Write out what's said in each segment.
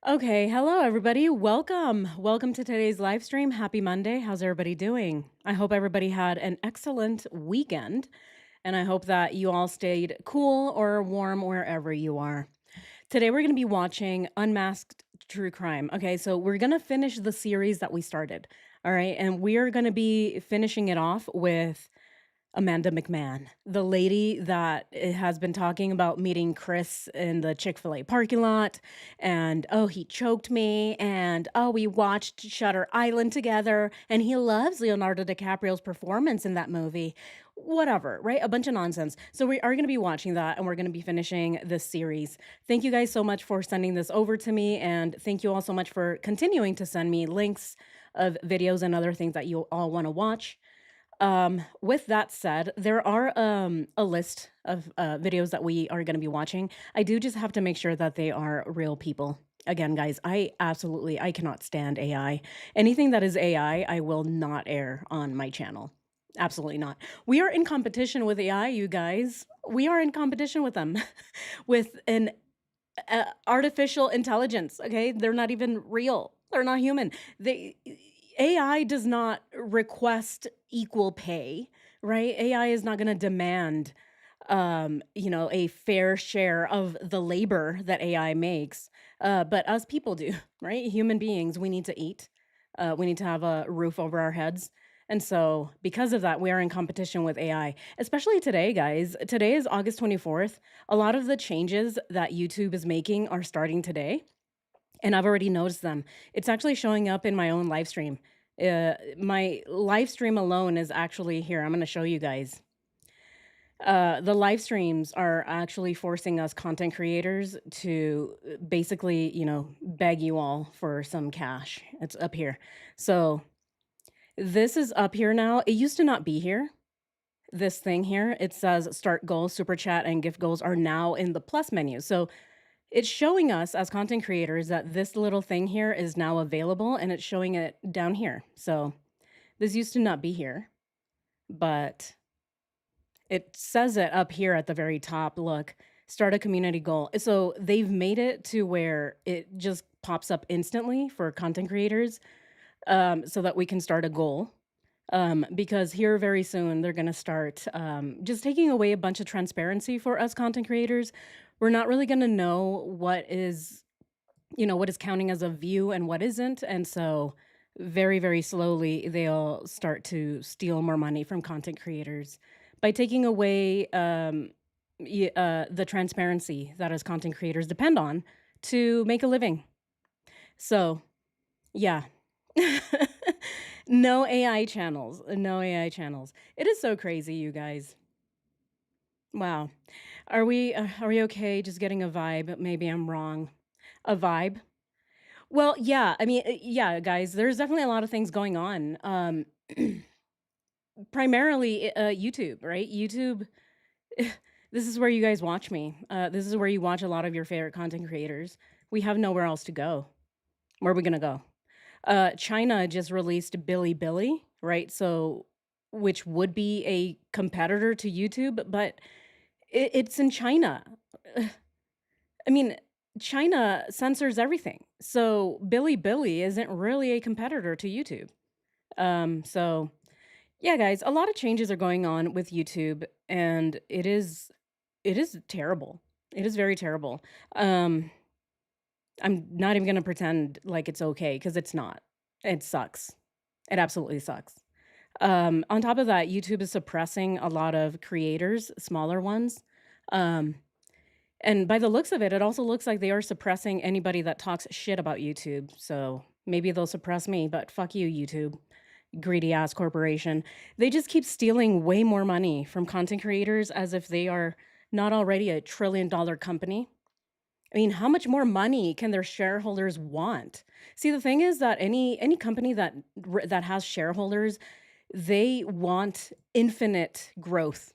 Okay, hello everybody. Welcome. Welcome to today's live stream. Happy Monday. How's everybody doing? I hope everybody had an excellent weekend and I hope that you all stayed cool or warm wherever you are. Today we're going to be watching Unmasked True Crime. Okay, so we're going to finish the series that we started. All right, and we are going to be finishing it off with Amanda McMahon, the lady that has been talking about meeting Chris in the Chick-fil-A parking lot, and, "Oh, he choked me," and, "Oh, we watched Shutter Island together," and he loves Leonardo DiCaprio's performance in that movie. Whatever, right? A bunch of nonsense. So we are gonna be watching that, and we're gonna be finishing this series. Thank you guys so much for sending this over to me, and thank you all so much for continuing to send me links of videos and other things that you all wanna watch. With that said, there are a list of videos that we are going to be watching. I do just have to make sure that they are real people. Again, guys, I cannot stand AI. Anything that is AI, I will not air on my channel. Absolutely not. We are in competition with AI, you guys. We are in competition with them, with an artificial intelligence. Okay, they're not even real. They're not human. They AI does not request equal pay, right? AI is not going to demand a fair share of the labor that AI makes. But us people do, right? Human beings, we need to eat. We need to have a roof over our heads. And so, because of that, we are in competition with AI, especially today, guys. Today is August 24th. A lot of the changes that YouTube is making are starting today, and I've already noticed them. It's actually showing up in my own live stream. My live stream alone is actually here. I'm going to show you guys. The live streams are actually forcing us content creators to basically, beg you all for some cash. It's up here. So this is up here now. It used to not be here. This thing here, it says start goals, super chat, and gift goals are now in the plus menu. So it's showing us as content creators that this little thing here is now available and it's showing it down here. So this used to not be here, but it says it up here at the very top. Look, start a community goal. So they've made it to where it just pops up instantly for content creators, so that we can start a goal. Because here very soon they're going to start just taking away a bunch of transparency for us content creators. We're not really going to know what is counting as a view and what isn't. And so, very, very slowly, they'll start to steal more money from content creators by taking away the transparency that as content creators depend on to make a living. So, yeah. No AI channels. No AI channels. It is so crazy, you guys. Wow. Are we okay just getting a vibe? Maybe I'm wrong. A vibe? Well, yeah, I mean, yeah, guys, there's definitely a lot of things going on. Primarily, YouTube, right? YouTube, this is where you guys watch me. This is where you watch a lot of your favorite content creators. We have nowhere else to go. Where are we gonna go? China just released Billy, right? So, which would be a competitor to YouTube, but it's in China. I mean, China censors everything. So Billy isn't really a competitor to YouTube. So yeah, guys, a lot of changes are going on with YouTube and it is terrible. It is very terrible. Um, I'm not even gonna pretend like it's okay because it's not. It sucks. It absolutely sucks. On top of that, YouTube is suppressing a lot of creators, smaller ones. Um, And by the looks of it, it also looks like they are suppressing anybody that talks shit about YouTube. So maybe they'll suppress me, but fuck you, YouTube. Greedy ass corporation. They just keep stealing way more money from content creators as if they are not already a $1 trillion company. I mean, how much more money can their shareholders want? See, the thing is that any company that has shareholders, they want infinite growth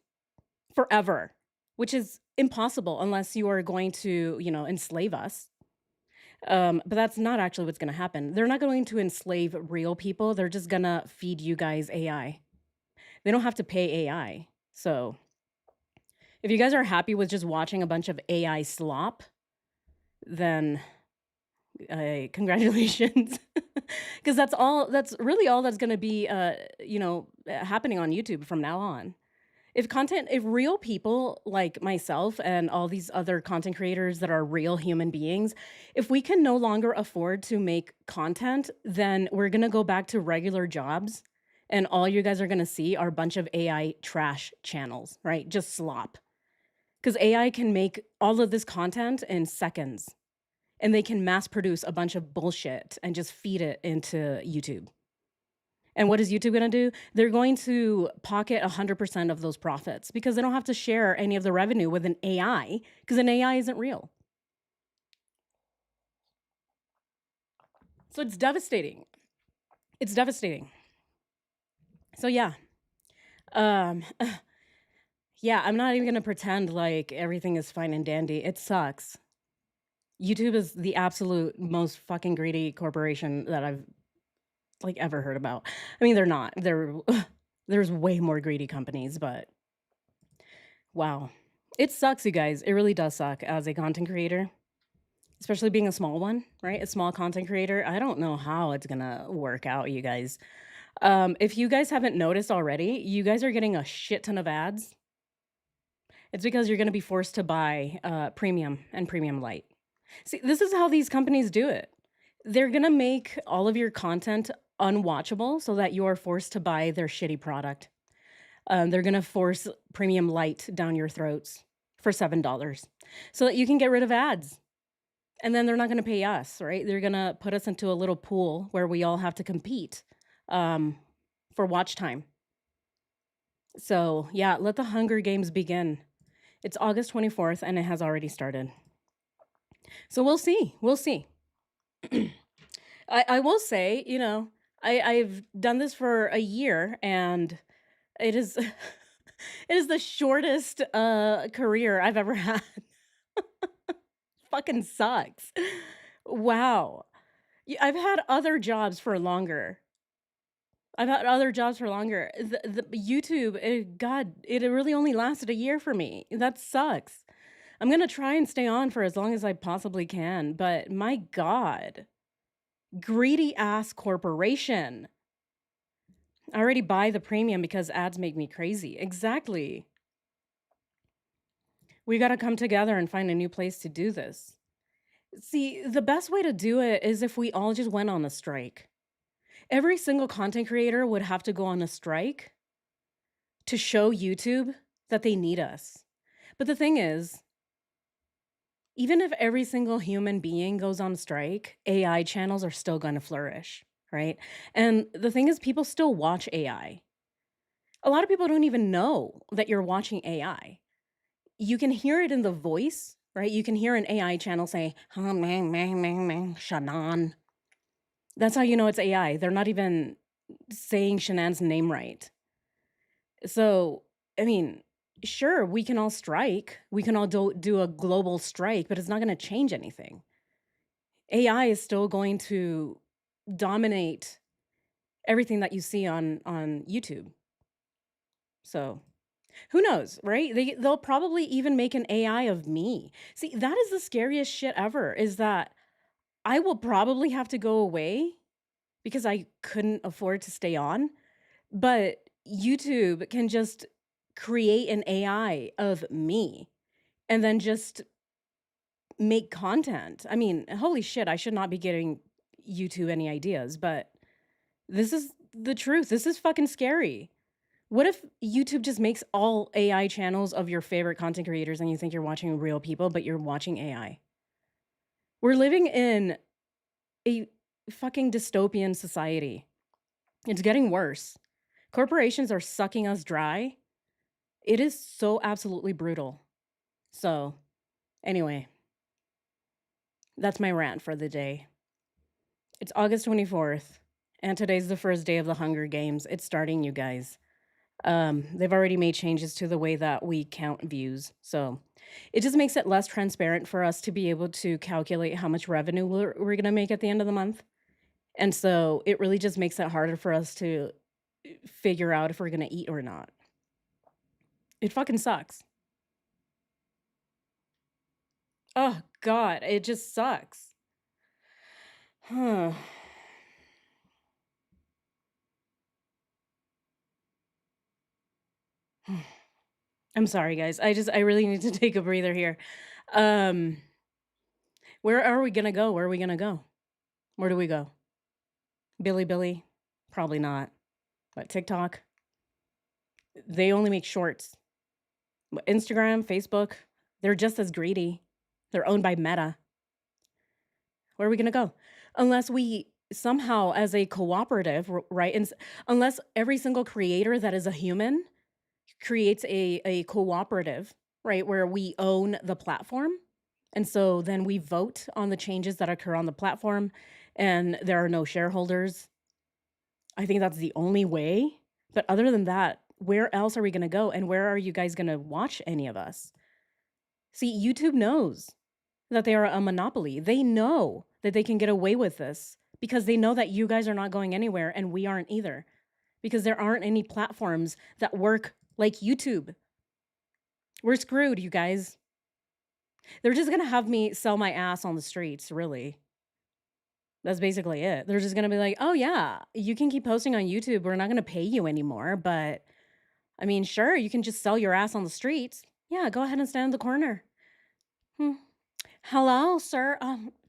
forever, which is impossible unless you are going to, enslave us. But that's not actually what's going to happen. They're not going to enslave real people. They're just going to feed you guys AI. They don't have to pay AI. So if you guys are happy with just watching a bunch of AI slop, then Congratulations. Because that's really all that's gonna be, happening on YouTube from now on. If real people like myself and all these other content creators that are real human beings, if we can no longer afford to make content, then we're gonna go back to regular jobs, and all you guys are gonna see are a bunch of AI trash channels, right? Just slop. Because AI can make all of this content in seconds, and they can mass produce a bunch of bullshit and just feed it into YouTube. And what is YouTube gonna do? They're going to pocket 100% of those profits because they don't have to share any of the revenue with an AI because an AI isn't real. So it's devastating. It's devastating. So yeah. Um yeah, I'm not even gonna pretend like everything is fine and dandy. It sucks. YouTube is the absolute most fucking greedy corporation that I've like ever heard about. I mean, they're not. There's way more greedy companies, but wow. It sucks, you guys. It really does suck as a content creator, especially being a small one, right? A small content creator. I don't know how it's gonna work out, you guys. If you guys haven't noticed already, you guys are getting a shit ton of ads. It's because you're gonna be forced to buy premium and premium light. See, this is how these companies do it. They're gonna make all of your content unwatchable so that you are forced to buy their shitty product. They're gonna force premium light down your throats for $7 so that you can get rid of ads. And then they're not gonna pay us, right? They're gonna put us into a little pool where we all have to compete um, for watch time. So, yeah, let the Hunger Games begin. It's August 24th and it has already started. So we'll see. We'll see. I will say, I've done this for a year and it is it is the shortest career I've ever had. Fucking sucks. Wow. I've had other jobs for longer. I've had other jobs for longer. The YouTube, God, it really only lasted a year for me. That sucks. I'm gonna try and stay on for as long as I possibly can, but my God, greedy ass corporation. I already buy the premium because ads make me crazy. Exactly. We got to come together and find a new place to do this. See, the best way to do it is if we all just went on a strike. Every single content creator would have to go on a strike to show YouTube that they need us. But the thing is, even if every single human being goes on strike, AI channels are still going to flourish, right? And the thing is, people still watch AI. A lot of people don't even know that you're watching AI. You can hear it in the voice, right? You can hear an AI channel say, "Huh, meh, meh, meh, meh, Shannon." That's how you know it's AI. They're not even saying Shanann's name right. So, I mean, sure, we can all strike. We can all do a global strike, but it's not going to change anything. AI is still going to dominate everything that you see on YouTube. So, who knows, right? They'll probably even make an AI of me. See, that is the scariest shit ever is that I will probably have to go away because I couldn't afford to stay on, but YouTube can just create an AI of me and then just make content. I mean, holy shit, I should not be getting YouTube any ideas, but this is the truth. This is fucking scary. What if YouTube just makes all AI channels of your favorite content creators and you think you're watching real people, but you're watching AI? We're living in a fucking dystopian society. It's getting worse. Corporations are sucking us dry. It is so absolutely brutal. So, anyway, that's my rant for the day. It's August 24th, and today's the first day of the Hunger Games. It's starting, you guys. They've already made changes to the way that we count views. So it just makes it less transparent for us to be able to calculate how much revenue we're going to make at the end of the month. And so it really just makes it harder for us to figure out if we're going to eat or not. It fucking sucks. Oh, God, it just sucks. Huh. I'm sorry, guys. I really need to take a breather here. Um, where are we gonna go? Where are we gonna go? Where do we go? Billy? Probably not. What, TikTok? They only make shorts. Instagram, Facebook, they're just as greedy. They're owned by Meta. Where are we gonna go? Unless we somehow, as a cooperative, right? Unless every single creator that is a human creates a cooperative, right, where we own the platform. And so then we vote on the changes that occur on the platform, and there are no shareholders. I think that's the only way. But other than that, where else are we going to go? And where are you guys going to watch any of us? See, YouTube knows that they are a monopoly. They know that they can get away with this because they know that you guys are not going anywhere and we aren't either, because there aren't any platforms that work like YouTube. We're screwed, you guys. They're just gonna have me sell my ass on the streets, really. That's basically it. They're just gonna be like, "Oh yeah, you can keep posting on YouTube. We're not gonna pay you anymore, but I mean, sure, you can just sell your ass on the streets. Yeah, go ahead and stand in the corner. Hmm. Hello, sir.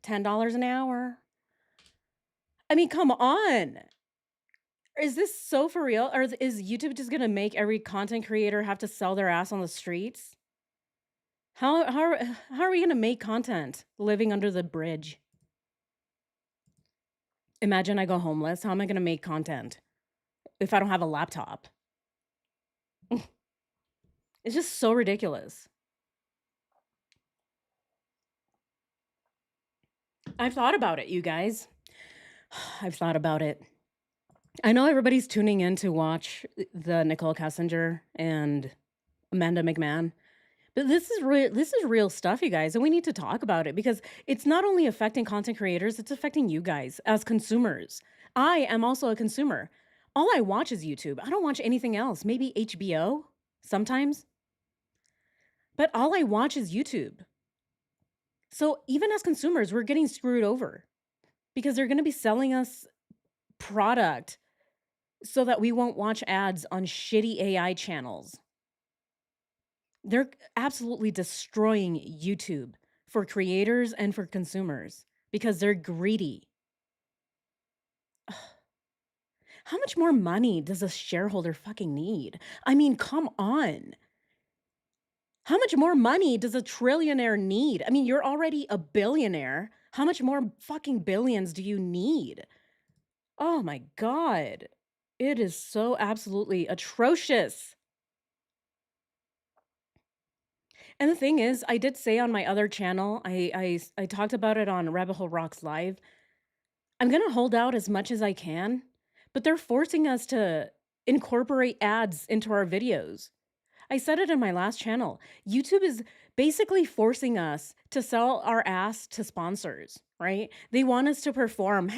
$10 an hour. I mean, come on. Is this so for real? Or is YouTube just gonna make every content creator have to sell their ass on the streets? How are we gonna make content living under the bridge? Imagine I go homeless. How am I gonna make content if I don't have a laptop? It's just so ridiculous. I've thought about it, you guys. I've thought about it. I know everybody's tuning in to watch the Nicole Kessinger and Amanda McMahon, but this is real stuff, you guys, and we need to talk about it because it's not only affecting content creators, it's affecting you guys as consumers. I am also a consumer. All I watch is YouTube. I don't watch anything else. Maybe HBO sometimes, but all I watch is YouTube. So even as consumers, we're getting screwed over because they're going to be selling us product so that we won't watch ads on shitty AI channels. They're absolutely destroying YouTube for creators and for consumers because they're greedy. How much more money does a shareholder fucking need? I mean, come on. How much more money does a trillionaire need? I mean, you're already a billionaire. How much more fucking billions do you need? Oh my God. It is so absolutely atrocious. And the thing is, I did say on my other channel, I talked about it on Rabbit Hole Rocks Live. I'm gonna hold out as much as I can, but they're forcing us to incorporate ads into our videos. I said it in my last channel. YouTube is basically forcing us to sell our ass to sponsors, right? They want us to perform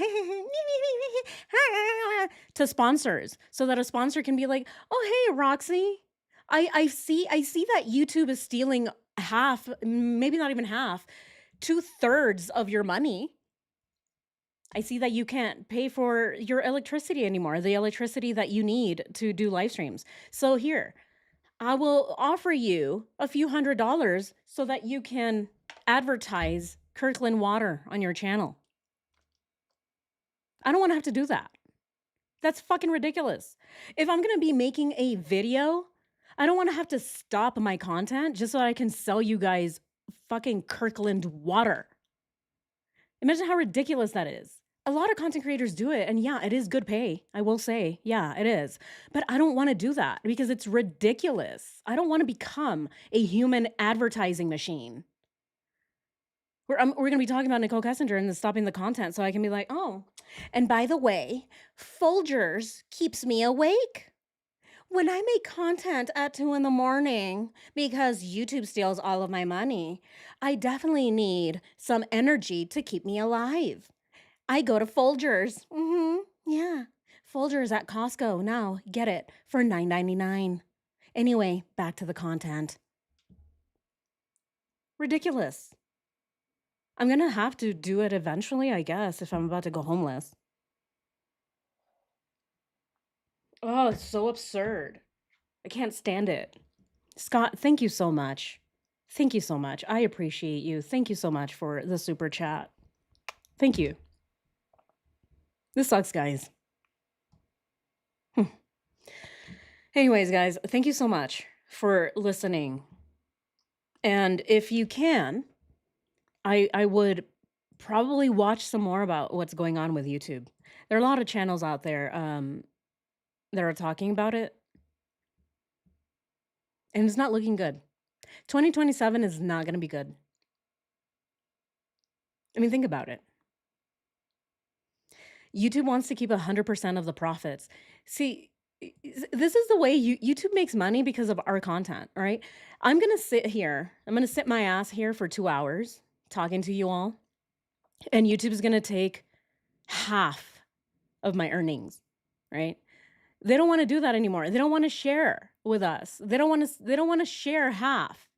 to sponsors so that a sponsor can be like, "Oh, hey, Roxy, I see that YouTube is stealing half, maybe not even half, 2/3 of your money. I see that you can't pay for your electricity anymore, the electricity that you need to do live streams. So here, I will offer you a few $100s so that you can advertise Kirkland water on your channel." I don't want to have to do that. That's fucking ridiculous. If I'm going to be making a video, I don't want to have to stop my content just so I can sell you guys fucking Kirkland water. Imagine how ridiculous that is. A lot of content creators do it, and yeah, it is good pay. I will say, yeah, it is. But I don't want to do that because it's ridiculous. I don't want to become a human advertising machine. We're going to be talking about Nicole Kessinger and stopping the content so I can be like, "Oh, and by the way, Folgers keeps me awake when I make content at 2 in the morning because YouTube steals all of my money. I definitely need some energy to keep me alive. I go to Folgers. Yeah. Folgers at Costco. Now, get it for $9.99. Anyway, back to the content. Ridiculous. I'm gonna have to do it eventually, I guess, if I'm about to go homeless. Oh, it's so absurd. I can't stand it. Scott, thank you so much. Thank you so much. I appreciate you. Thank you so much for the super chat. Thank you. This sucks, guys. Anyways, guys, thank you so much for listening. And if you can, I would probably watch some more about what's going on with YouTube. There are a lot of channels out there that are talking about it, and it's not looking good. 2027 is not going to be good. I mean, think about it. YouTube wants to keep 100% of the profits. See, this is the way YouTube makes money because of our content, right? I'm going to sit here. I'm going to sit my ass here for 2 hours talking to you all, and YouTube is going to take half of my earnings, right? They don't want to do that anymore. They don't want to share with us. They don't want to share half.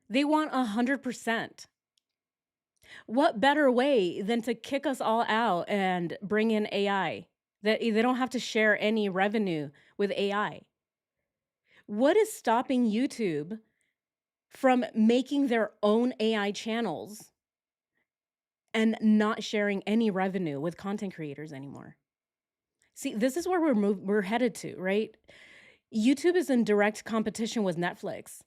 They want 100%. What better way than to kick us all out and bring in AI? That they don't have to share any revenue with AI. What is stopping YouTube from making their own AI channels and not sharing any revenue with content creators anymore? See, this is where we're headed to, right? YouTube is in direct competition with Netflix.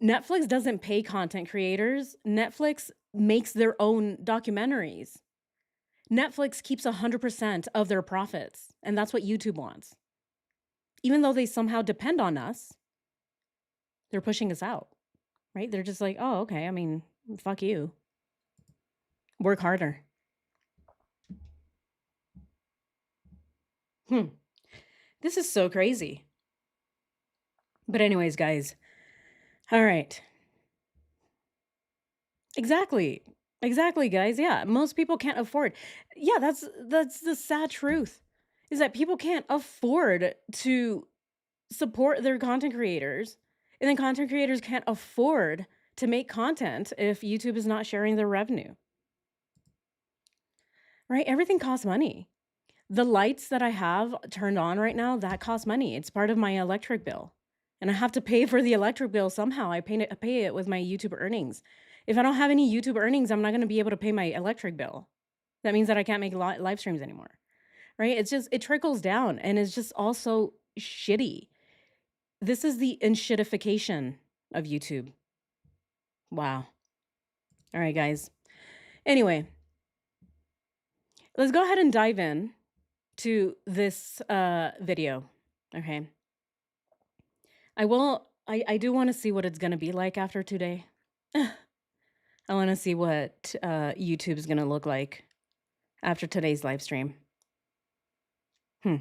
Netflix doesn't pay content creators. Netflix makes their own documentaries. Netflix keeps 100% of their profits, and that's what YouTube wants. Even though they somehow depend on us, they're pushing us out, right? They're just like, "Oh, okay, I mean, fuck you. Work harder." Hmm. This is so crazy. But anyways, guys. All right. Exactly. Exactly, guys. Yeah, most people can't afford. Yeah, that's the sad truth. Is that people can't afford to support their content creators, and then content creators can't afford to make content if YouTube is not sharing their revenue. Right? Everything costs money. The lights that I have turned on right now, that costs money. It's part of my electric bill. And I have to pay for the electric bill somehow. I pay it with my YouTube earnings. If I don't have any YouTube earnings, I'm not going to be able to pay my electric bill. That means that I can't make live streams anymore. Right? It's just, it trickles down and it's just also shitty. This is the inshittification of YouTube. Wow. All right, guys. Anyway, let's go ahead and dive in to this video. Okay. I do want to see what it's going to be like after today. I want to see what YouTube is going to look like after today's live stream. Hmm.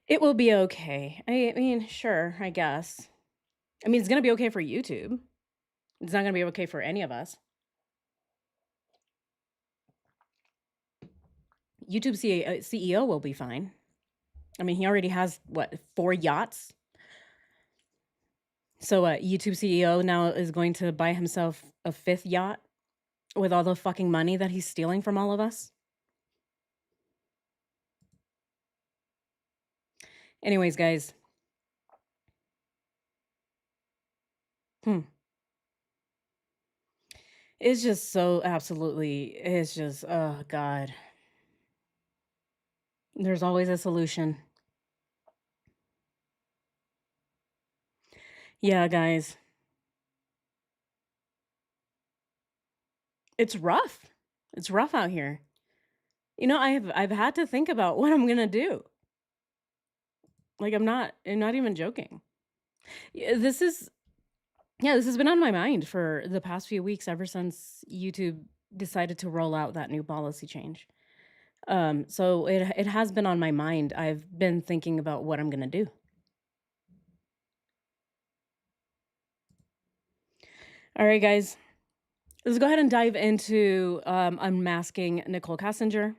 It will be okay. I mean, sure, I guess. I mean, it's going to be okay for YouTube. It's not going to be okay for any of us. YouTube CEO will be fine. I mean, he already has, what, 4 yachts? So, YouTube CEO now is going to buy himself a 5th yacht with all the fucking money that he's stealing from all of us? Anyways, guys. Hmm. It's just so absolutely, it's just, oh God. There's always a solution. Yeah, guys. It's rough. It's rough out here. You know, I've had to think about what I'm gonna do. Like I'm not even joking. Yeah, this has been on my mind for the past few weeks ever since YouTube decided to roll out that new policy change. So it has been on my mind. I've been thinking about what I'm gonna do. All right, guys. Let's go ahead and dive into unmasking Nicole Kassinger.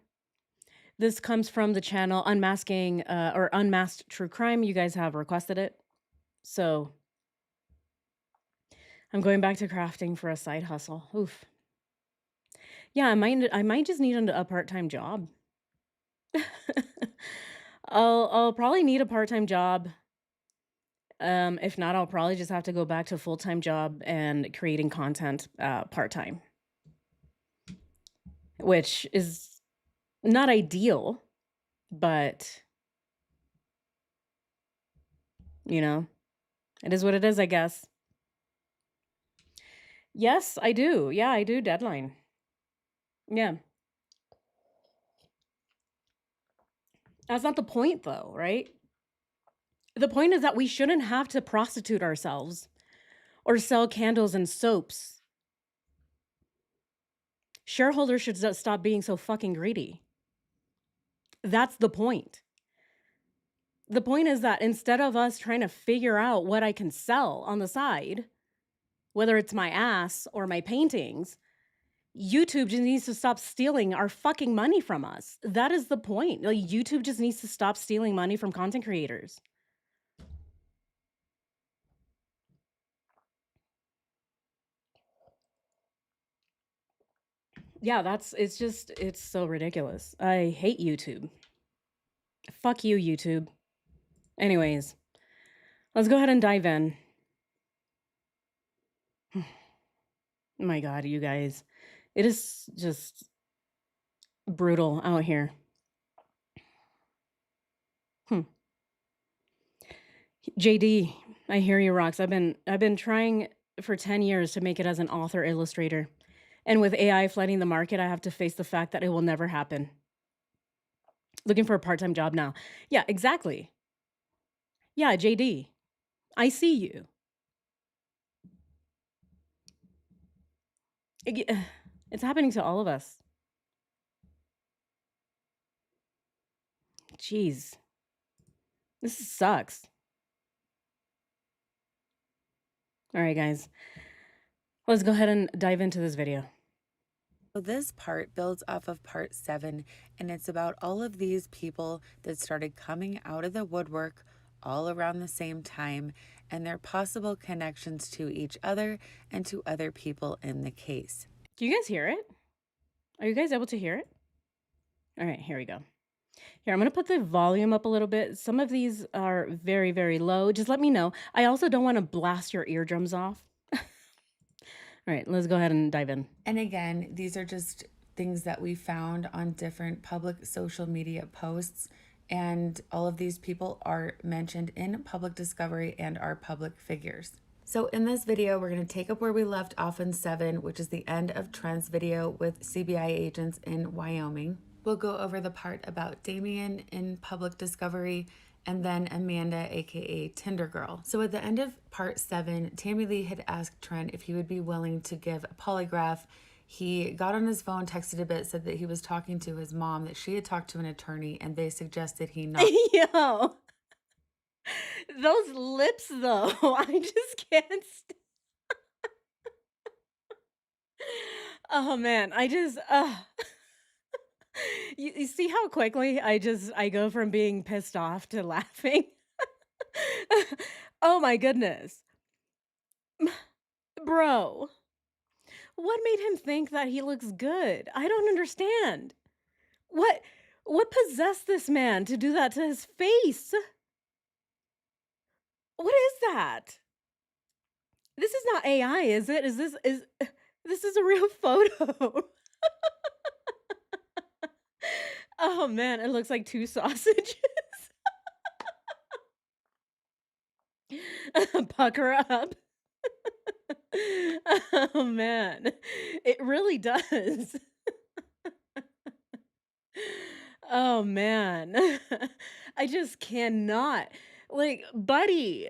This comes from the channel Unmasking or Unmasked True Crime. You guys have requested it. So I'm going back to crafting for a side hustle. Oof. Yeah, I might just need a part-time job. I'll probably need a part-time job. If not, I'll probably just have to go back to a full-time job and creating content, part-time, which is not ideal, but, you know, it is what it is, I guess. Yes, I do. Yeah, I do deadline. Yeah. That's not the point though, right? The point is that we shouldn't have to prostitute ourselves or sell candles and soaps. Shareholders should stop being so fucking greedy. That's the point. The point is that instead of us trying to figure out what I can sell on the side, whether it's my ass or my paintings, YouTube just needs to stop stealing our fucking money from us. That is the point. Like, YouTube just needs to stop stealing money from content creators. Yeah, it's so ridiculous. I hate YouTube. Fuck you, YouTube. Anyways, let's go ahead and dive in. My God, you guys. It is just brutal out here. Hmm. JD, I hear you, Rox. I've been trying for 10 years to make it as an author illustrator. And with AI flooding the market, I have to face the fact that it will never happen. Looking for a part-time job now. Yeah, exactly. Yeah, JD, I see you. It's happening to all of us. Jeez. This sucks. All right, guys. Let's go ahead and dive into this video. So this part builds off of part 7, and it's about all of these people that started coming out of the woodwork all around the same time and their possible connections to each other and to other people in the case. Do you guys hear it? Are you guys able to hear it? All right, here we go. Here, I'm going to put the volume up a little bit. Some of these are very, very low. Just let me know. I also don't want to blast your eardrums off. All right, let's go ahead and dive in. And again, these are just things that we found on different public social media posts. And all of these people are mentioned in public discovery and are public figures. So in this video, we're going to take up where we left off in 7, which is the end of Trent's video with CBI agents in Wyoming. We'll go over the part about Damien in public discovery and then Amanda, aka Tinder Girl. So at the end of part 7, Tammy Lee had asked Trent if he would be willing to give a polygraph. He got on his phone, texted a bit, said that he was talking to his mom, that she had talked to an attorney, and they suggested he not. Yo, those lips though, I just can't. Oh man, you see how quickly I go from being pissed off to laughing? Oh my goodness. Bro, what made him think that he looks good? I don't understand. What what possessed this man to do that to his face? What is that? This is not AI, is it? This is a real photo? Oh man, it looks like 2 sausages. Pucker up. Oh man, it really does. Oh man. I just cannot. Like, buddy,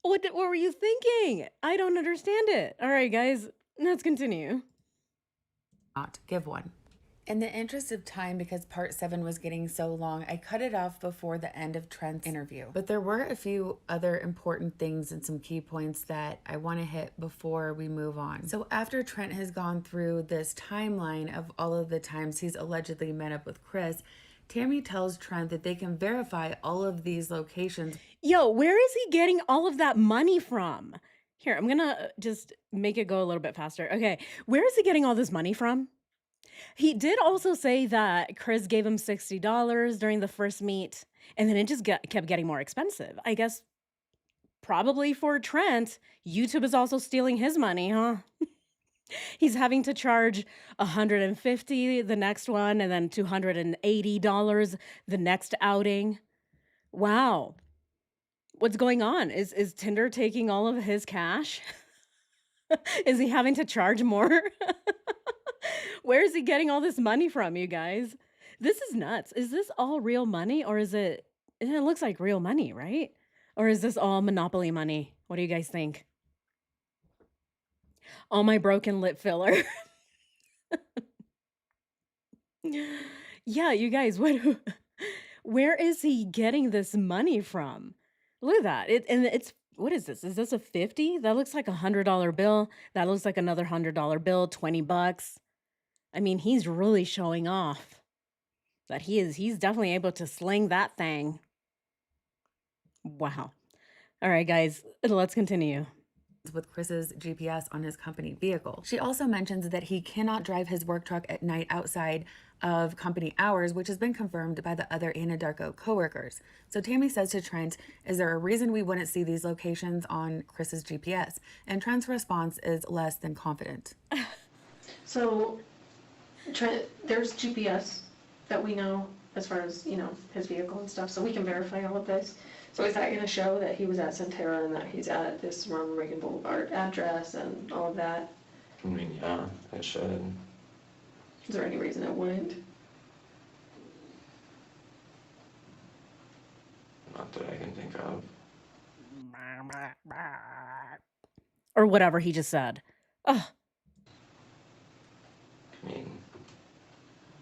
what were you thinking? I don't understand it. All right, guys, let's continue. Not give one. In the interest of time, because part 7 was getting so long, I cut it off before the end of Trent's interview. But there were a few other important things and some key points that I want to hit before we move on. So after Trent has gone through this timeline of all of the times he's allegedly met up with Chris, Tammy tells Trent that they can verify all of these locations. Yo, where is he getting all of that money from? Here, I'm gonna just make it go a little bit faster. Okay, where is he getting all this money from? He did also say that Chris gave him $60 during the first meet, and then it just kept getting more expensive. I guess probably for Trent, YouTube is also stealing his money, huh? He's having to charge 150 the next one and then $280 the next outing. Wow. What's going on? Is Tinder taking all of his cash? Is he having to charge more? Where is he getting all this money from, you guys? This is nuts. Is this all real money or is it looks like real money, right? Or is this all monopoly money? What do you guys think? All my broken lip filler. Yeah, you guys, where is he getting this money from? Look at that. It's what is this? Is this a 50? That looks like $100 bill. That looks like another $100 bill, 20 bucks. I mean, he's really showing off that he's definitely able to sling that thing. Wow. All right, guys, let's continue. With Chris's GPS on his company vehicle. She also mentions that he cannot drive his work truck at night outside of company hours, which has been confirmed by the other Anadarko coworkers. So Tammy says to Trent, "Is there a reason we wouldn't see these locations on Chris's GPS?" And Trent's response is less than confident. So, there's GPS that we know as far as, his vehicle and stuff, so we can verify all of this. So is that gonna show that he was at Centera and that he's at this Ronald Reagan Boulevard address and all of that? I mean, yeah, it should. Is there any reason it wouldn't? Not that I can think of. Or whatever he just said. Oh, I mean,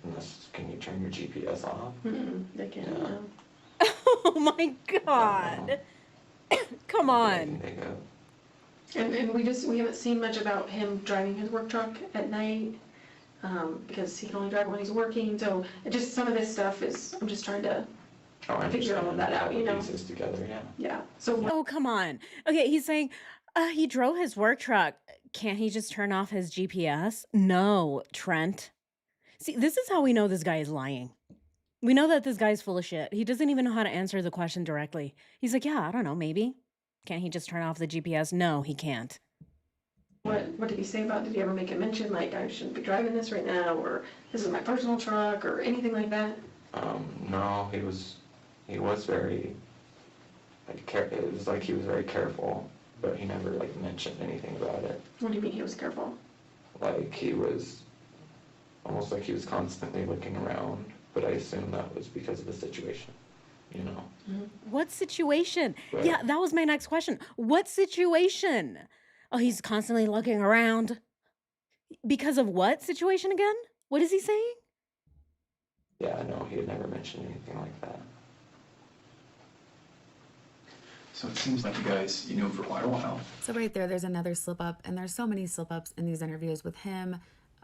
unless, can you turn your GPS off? They can't, Yeah. no. oh my God. Come Not that I can on. think of. And we haven't seen much about him driving his work truck at night, because he can only drive when he's working, so some of this stuff I'm just trying to Oh, I figure all of that out, understand. Put the pieces together, yeah. yeah. So Oh, come on. Okay, he's saying, he drove his work truck. Can't he just turn off his GPS? No, Trent. See, this is how we know this guy is lying. We know that this guy's full of shit. He doesn't even know how to answer the question directly. He's like, yeah, I don't know, maybe. Can't he just turn off the GPS? No, he can't. what did he say about, did he ever make a mention, like, I shouldn't be driving this right now, or this is my personal truck, or anything like that? No, he was very, like, it was like he was very careful, but he never, like, mentioned anything about it. What do you mean he was careful? Like, he was, almost like he was constantly looking around, but I assume that was because of the situation, you know? What situation? But- Yeah, that was my next question. What situation? Oh, he's constantly looking around. Because of what situation again? What is he saying? Yeah, no, he had never mentioned anything like that. So it seems like you guys, you knew him for quite a while. So right there's another slip up, and there's so many slip ups in these interviews with him,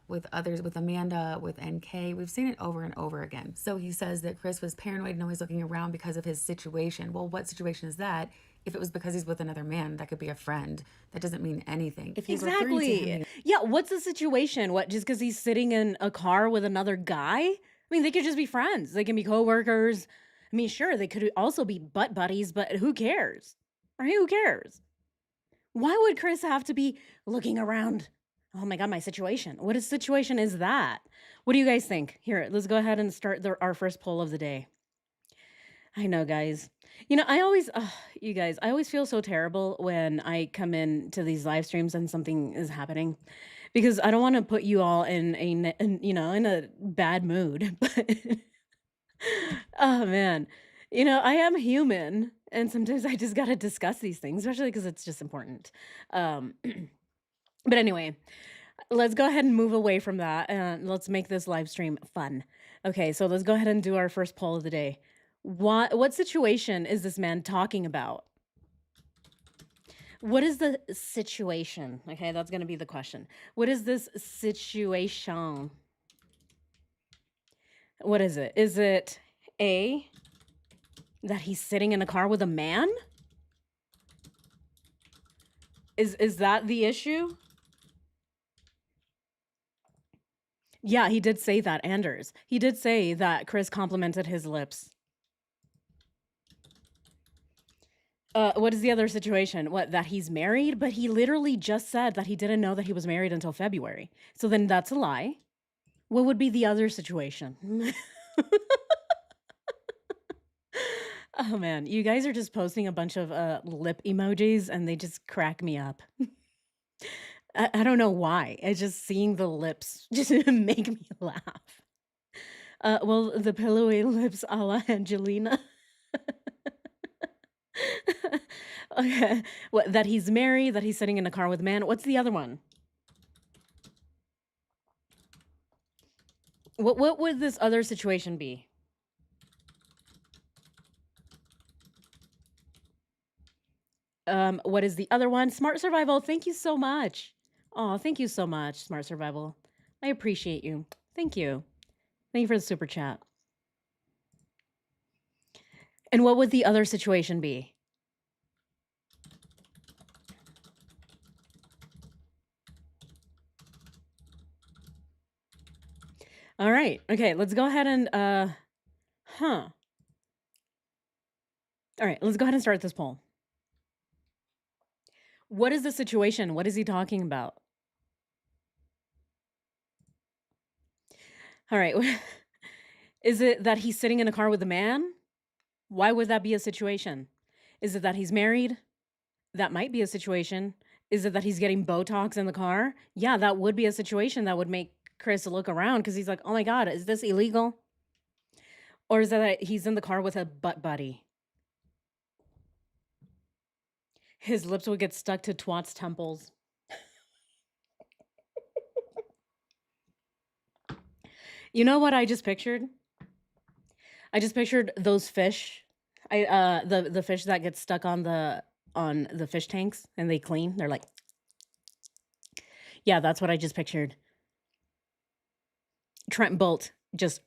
with others, with Amanda, with NK. We've seen it over and over again. So he says that Chris was paranoid and always looking around because of his situation. Well, what situation is that? If it was because he's with another man, that could be a friend. That doesn't mean anything. If he's referring to Exactly. him, Yeah, what's the situation? What, just because he's sitting in a car with another guy? I mean, they could just be friends. They can be coworkers. I mean, sure, they could also be butt buddies, but who cares? Right? Who cares? Why would Chris have to be looking around? Oh my God, my situation. What a situation is that? What do you guys think? Here, let's go ahead and start our first poll of the day. I know, guys. You guys, I always feel so terrible when I come in to these live streams and something is happening because I don't want to put you all in a bad mood. But oh man, I am human, and sometimes I just gotta discuss these things, especially because it's just important. Um, but anyway, let's go ahead and move away from that, and let's make this live stream fun. Okay, so let's go ahead and do our first poll of the day. What situation is this man talking about? What is the situation? Okay, that's going to be the question. What is this situation? What is it? Is it A, that he's sitting in a car with a man? Is that the issue? Yeah, he did say that, Anders. He did say that Chris complimented his lips. What is the other situation? What, that he's married? But he literally just said that he didn't know that he was married until February. So then that's a lie. What would be the other situation? Oh man, you guys are just posting a bunch of lip emojis and they just crack me up. I don't know why. It's just seeing the lips just make me laugh. Well, the pillowy lips a la Angelina. Okay. What, that he's married, that he's sitting in a car with a man. What's the other one? What would this other situation be? What is the other one? Smart Survival. Thank you so much. Oh, thank you so much, Smart Survival. I appreciate you. Thank you. Thank you for the super chat. And what would the other situation be? All right. Okay, let's go ahead and All right, let's go ahead and start this poll. What is the situation? What is he talking about? All right. Is it that he's sitting in a car with a man? Why would that be a situation? Is it that he's married? That might be a situation. Is it that he's getting Botox in the car? Yeah, that would be a situation that would make Chris look around because he's like, oh my God, is this illegal? Or is it that he's in the car with a butt buddy? His lips would get stuck to Twat's temples. You know what I just pictured? I just pictured those fish. The fish that get stuck on the fish tanks and they clean. They're like, yeah, that's what I just pictured. Trent Bolt just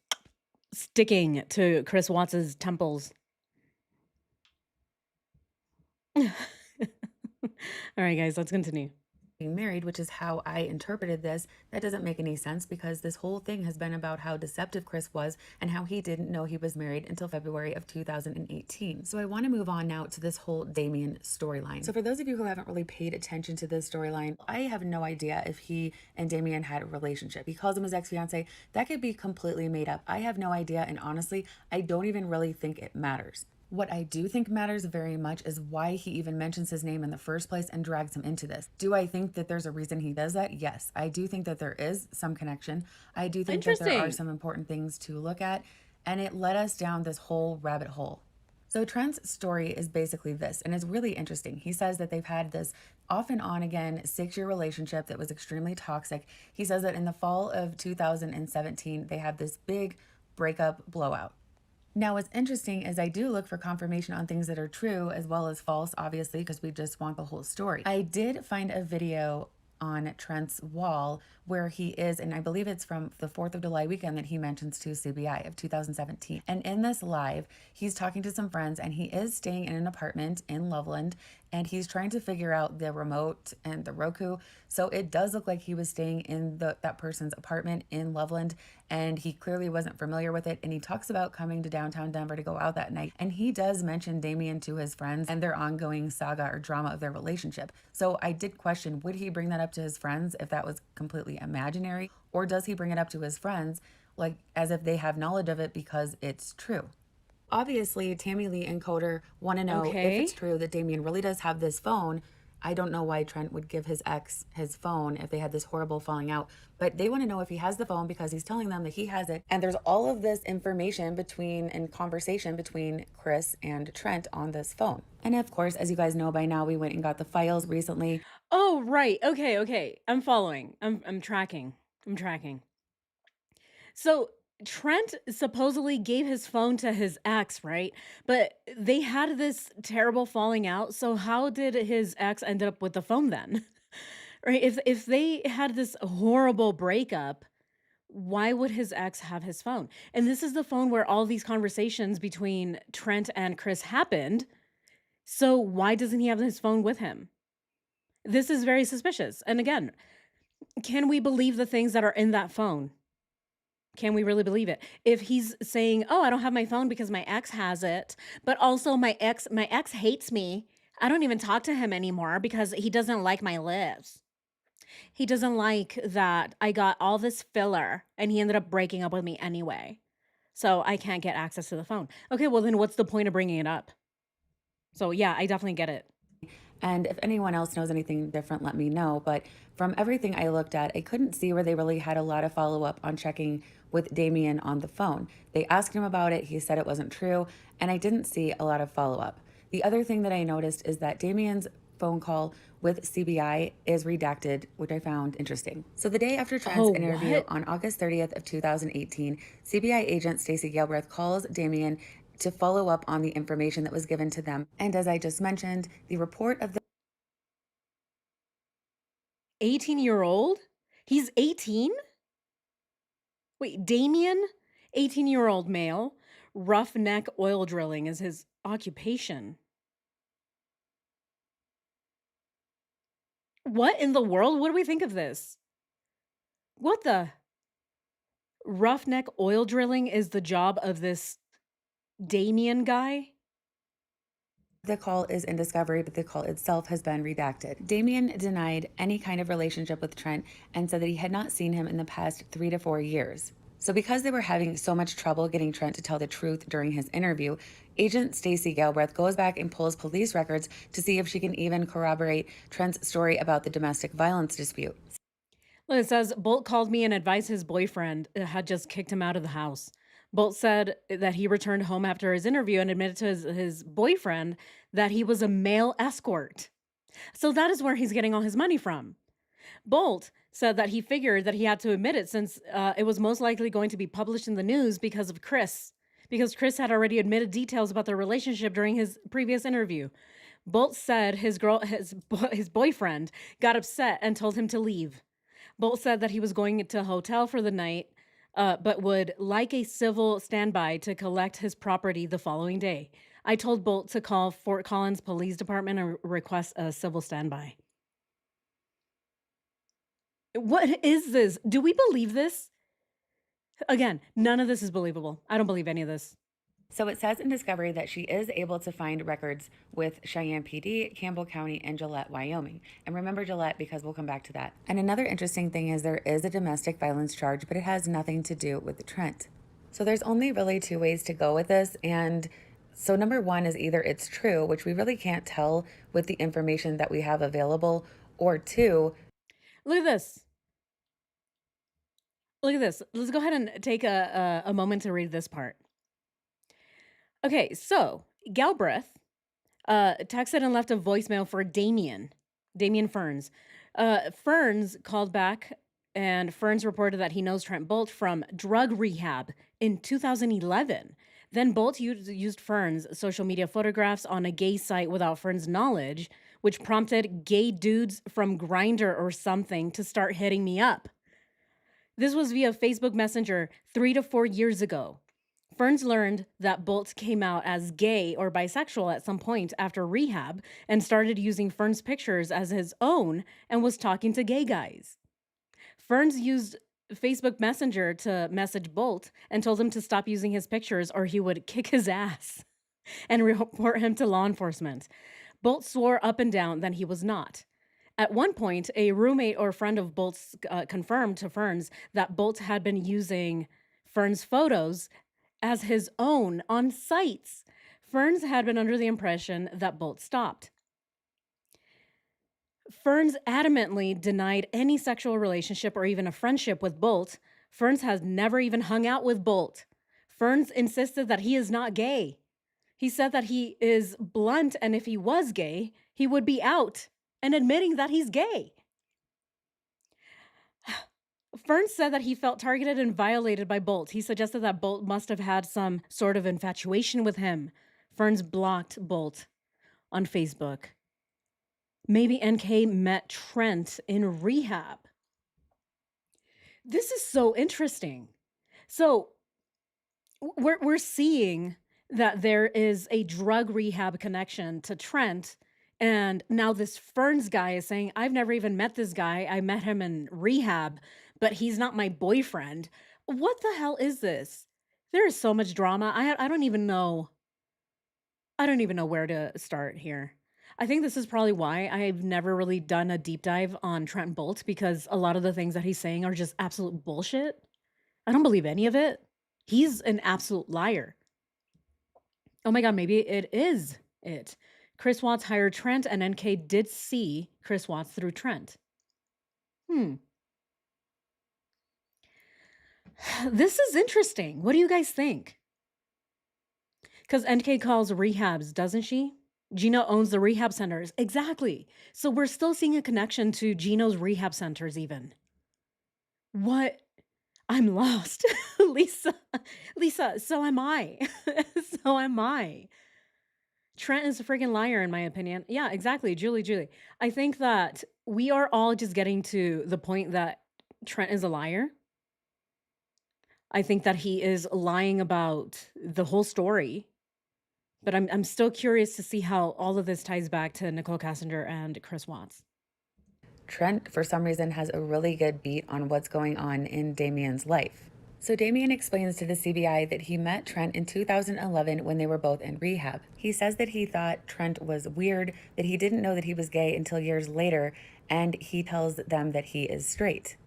sticking to Chris Watts's temples. All right, guys, let's continue. Being married, which is how I interpreted this, that doesn't make any sense because this whole thing has been about how deceptive Chris was and how he didn't know he was married until February of 2018. So I want to move on now to this whole Damien storyline. So for those of you who haven't really paid attention to this storyline, I have no idea if he and Damien had a relationship. He calls him his ex-fiance. That could be completely made up. I have no idea, and honestly, I don't even really think it matters. What I do think matters very much is why he even mentions his name in the first place and drags him into this. Do I think that there's a reason he does that? Yes, I do think that there is some connection. I do think that there are some important things to look at, and it led us down this whole rabbit hole. So Trent's story is basically this, and it's really interesting. He says that they've had this off and on again 6-year relationship that was extremely toxic. He says that in the fall of 2017, they had this big breakup blowout. Now, what's interesting is I do look for confirmation on things that are true as well as false, obviously, because we just want the whole story. I did find a video on Trent's wall where he is, and I believe it's from the 4th of July weekend that he mentions to CBI of 2017. And in this live, he's talking to some friends and he is staying in an apartment in Loveland and he's trying to figure out the remote and the Roku. So it does look like he was staying in that person's apartment in Loveland and he clearly wasn't familiar with it. And he talks about coming to downtown Denver to go out that night. And he does mention Damien to his friends and their ongoing saga or drama of their relationship. So I did question, would he bring that up to his friends if that was completely imaginary? Or does he bring it up to his friends like as if they have knowledge of it because it's true? Obviously, Tammy Lee and Coder want to know if it's true that Damien really does have this phone. I don't know why Trent would give his ex his phone if they had this horrible falling out, but they want to know if he has the phone because he's telling them that he has it. And there's all of this information and conversation between Chris and Trent on this phone. And of course, as you guys know by now, we went and got the files recently. Oh, right. Okay. I'm following. I'm tracking. So Trent supposedly gave his phone to his ex, right? But they had this terrible falling out. So how did his ex end up with the phone then? Right? If they had this horrible breakup, why would his ex have his phone? And this is the phone where all these conversations between Trent and Chris happened. So why doesn't he have his phone with him? This is very suspicious. And again, can we believe the things that are in that phone? Can we really believe it? If he's saying, "Oh, I don't have my phone because my ex has it, but also my ex hates me. I don't even talk to him anymore because he doesn't like my lips. He doesn't like that I got all this filler and he ended up breaking up with me anyway. So I can't get access to the phone." Okay, well then what's the point of bringing it up? So yeah, I definitely get it. And if anyone else knows anything different, let me know. But from everything I looked at, I couldn't see where they really had a lot of follow up on checking with Damien on the phone. They asked him about it, he said it wasn't true, and I didn't see a lot of follow up. The other thing that I noticed is that Damien's phone call with CBI is redacted, which I found interesting. So the day after Trent's Oh, interview what? on August 30th of 2018, CBI agent Stacey Galbraith calls Damien to follow up on the information that was given to them. And as I just mentioned, the report of 18-year-old? He's 18? Wait, Damien? 18-year-old male. Roughneck oil drilling is his occupation. What in the world? What do we think of this? What the? Roughneck oil drilling is the job of this Damien guy? the call is in discovery, but the call itself has been redacted. Damien denied any kind of relationship with Trent and said that he had not seen him in the past 3 to 4 years. So because they were having so much trouble getting Trent to tell the truth during his interview, Agent Stacey Galbraith goes back and pulls police records to see if she can even corroborate Trent's story about the domestic violence dispute. Look, it says Bolt called me and advised his boyfriend had just kicked him out of the house. Bolt said that he returned home after his interview and admitted to his boyfriend that he was a male escort. So that is where he's getting all his money from. Bolt said that he figured that he had to admit it since it was most likely going to be published in the news because of Chris, because Chris had already admitted details about their relationship during his previous interview. Bolt said his boyfriend got upset and told him to leave. Bolt said that he was going to a hotel for the night, but would like a civil standby to collect his property the following day. I told Bolt to call Fort Collins Police Department and request a civil standby. What is this? Do we believe this? Again, none of this is believable. I don't believe any of this. So it says in discovery that she is able to find records with Cheyenne PD, Campbell County, and Gillette, Wyoming. And remember Gillette because we'll come back to that. And another interesting thing is there is a domestic violence charge, but it has nothing to do with Trent. So there's only really two ways to go with this. And so number one is either it's true, which we really can't tell with the information that we have available, or two, Look at this. Look at this. Let's go ahead and take a moment to read this part. Okay, so Galbraith texted and left a voicemail for Damien Ferns. Ferns called back, and Ferns reported that he knows Trent Bolt from drug rehab in 2011. Then Bolt used Ferns' social media photographs on a gay site without Ferns' knowledge, which prompted gay dudes from Grindr or something to start hitting me up. This was via Facebook Messenger 3 to 4 years ago. Ferns learned that Bolt came out as gay or bisexual at some point after rehab and started using Ferns' pictures as his own and was talking to gay guys. Ferns used Facebook Messenger to message Bolt and told him to stop using his pictures or he would kick his ass and report him to law enforcement. Bolt swore up and down that he was not. At one point, a roommate or friend of Bolt's confirmed to Ferns that Bolt had been using Ferns' photos as his own on sites. Ferns had been under the impression that Bolt stopped. Ferns adamantly denied any sexual relationship or even a friendship with Bolt. Ferns has never even hung out with Bolt. Ferns insisted that he is not gay. He said that he is blunt, and if he was gay, he would be out and admitting that he's gay. Ferns said that he felt targeted and violated by Bolt. He suggested that Bolt must have had some sort of infatuation with him. Ferns blocked Bolt on Facebook. Maybe NK met Trent in rehab. This is so interesting. So we're seeing that there is a drug rehab connection to Trent And now this Ferns guy is saying, I've never even met this guy. I met him in rehab, but he's not my boyfriend. What the hell is this? There is so much drama. I don't even know. I don't even know where to start here. I think this is probably why I've never really done a deep dive on Trent Bolt, because a lot of the things that he's saying are just absolute bullshit. I don't believe any of it. He's an absolute liar. Oh my God, maybe it is it. Chris Watts hired Trent, and NK did see Chris Watts through Trent. This is interesting. What do you guys think? Because NK calls rehabs, doesn't she? Gino owns the rehab centers. Exactly. So we're still seeing a connection to Gino's rehab centers even. What? I'm lost. Lisa, so am I. So am I. Trent is a freaking liar, in my opinion. Yeah, exactly. Julie. I think that we are all just getting to the point that Trent is a liar. I think that he is lying about the whole story. But I'm still curious to see how all of this ties back to Nicole Kassinger and Chris Watts. Trent, for some reason, has a really good beat on what's going on in Damien's life. So Damien explains to the CBI that he met Trent in 2011 when they were both in rehab. He says that he thought Trent was weird, that he didn't know that he was gay until years later, and he tells them that he is straight.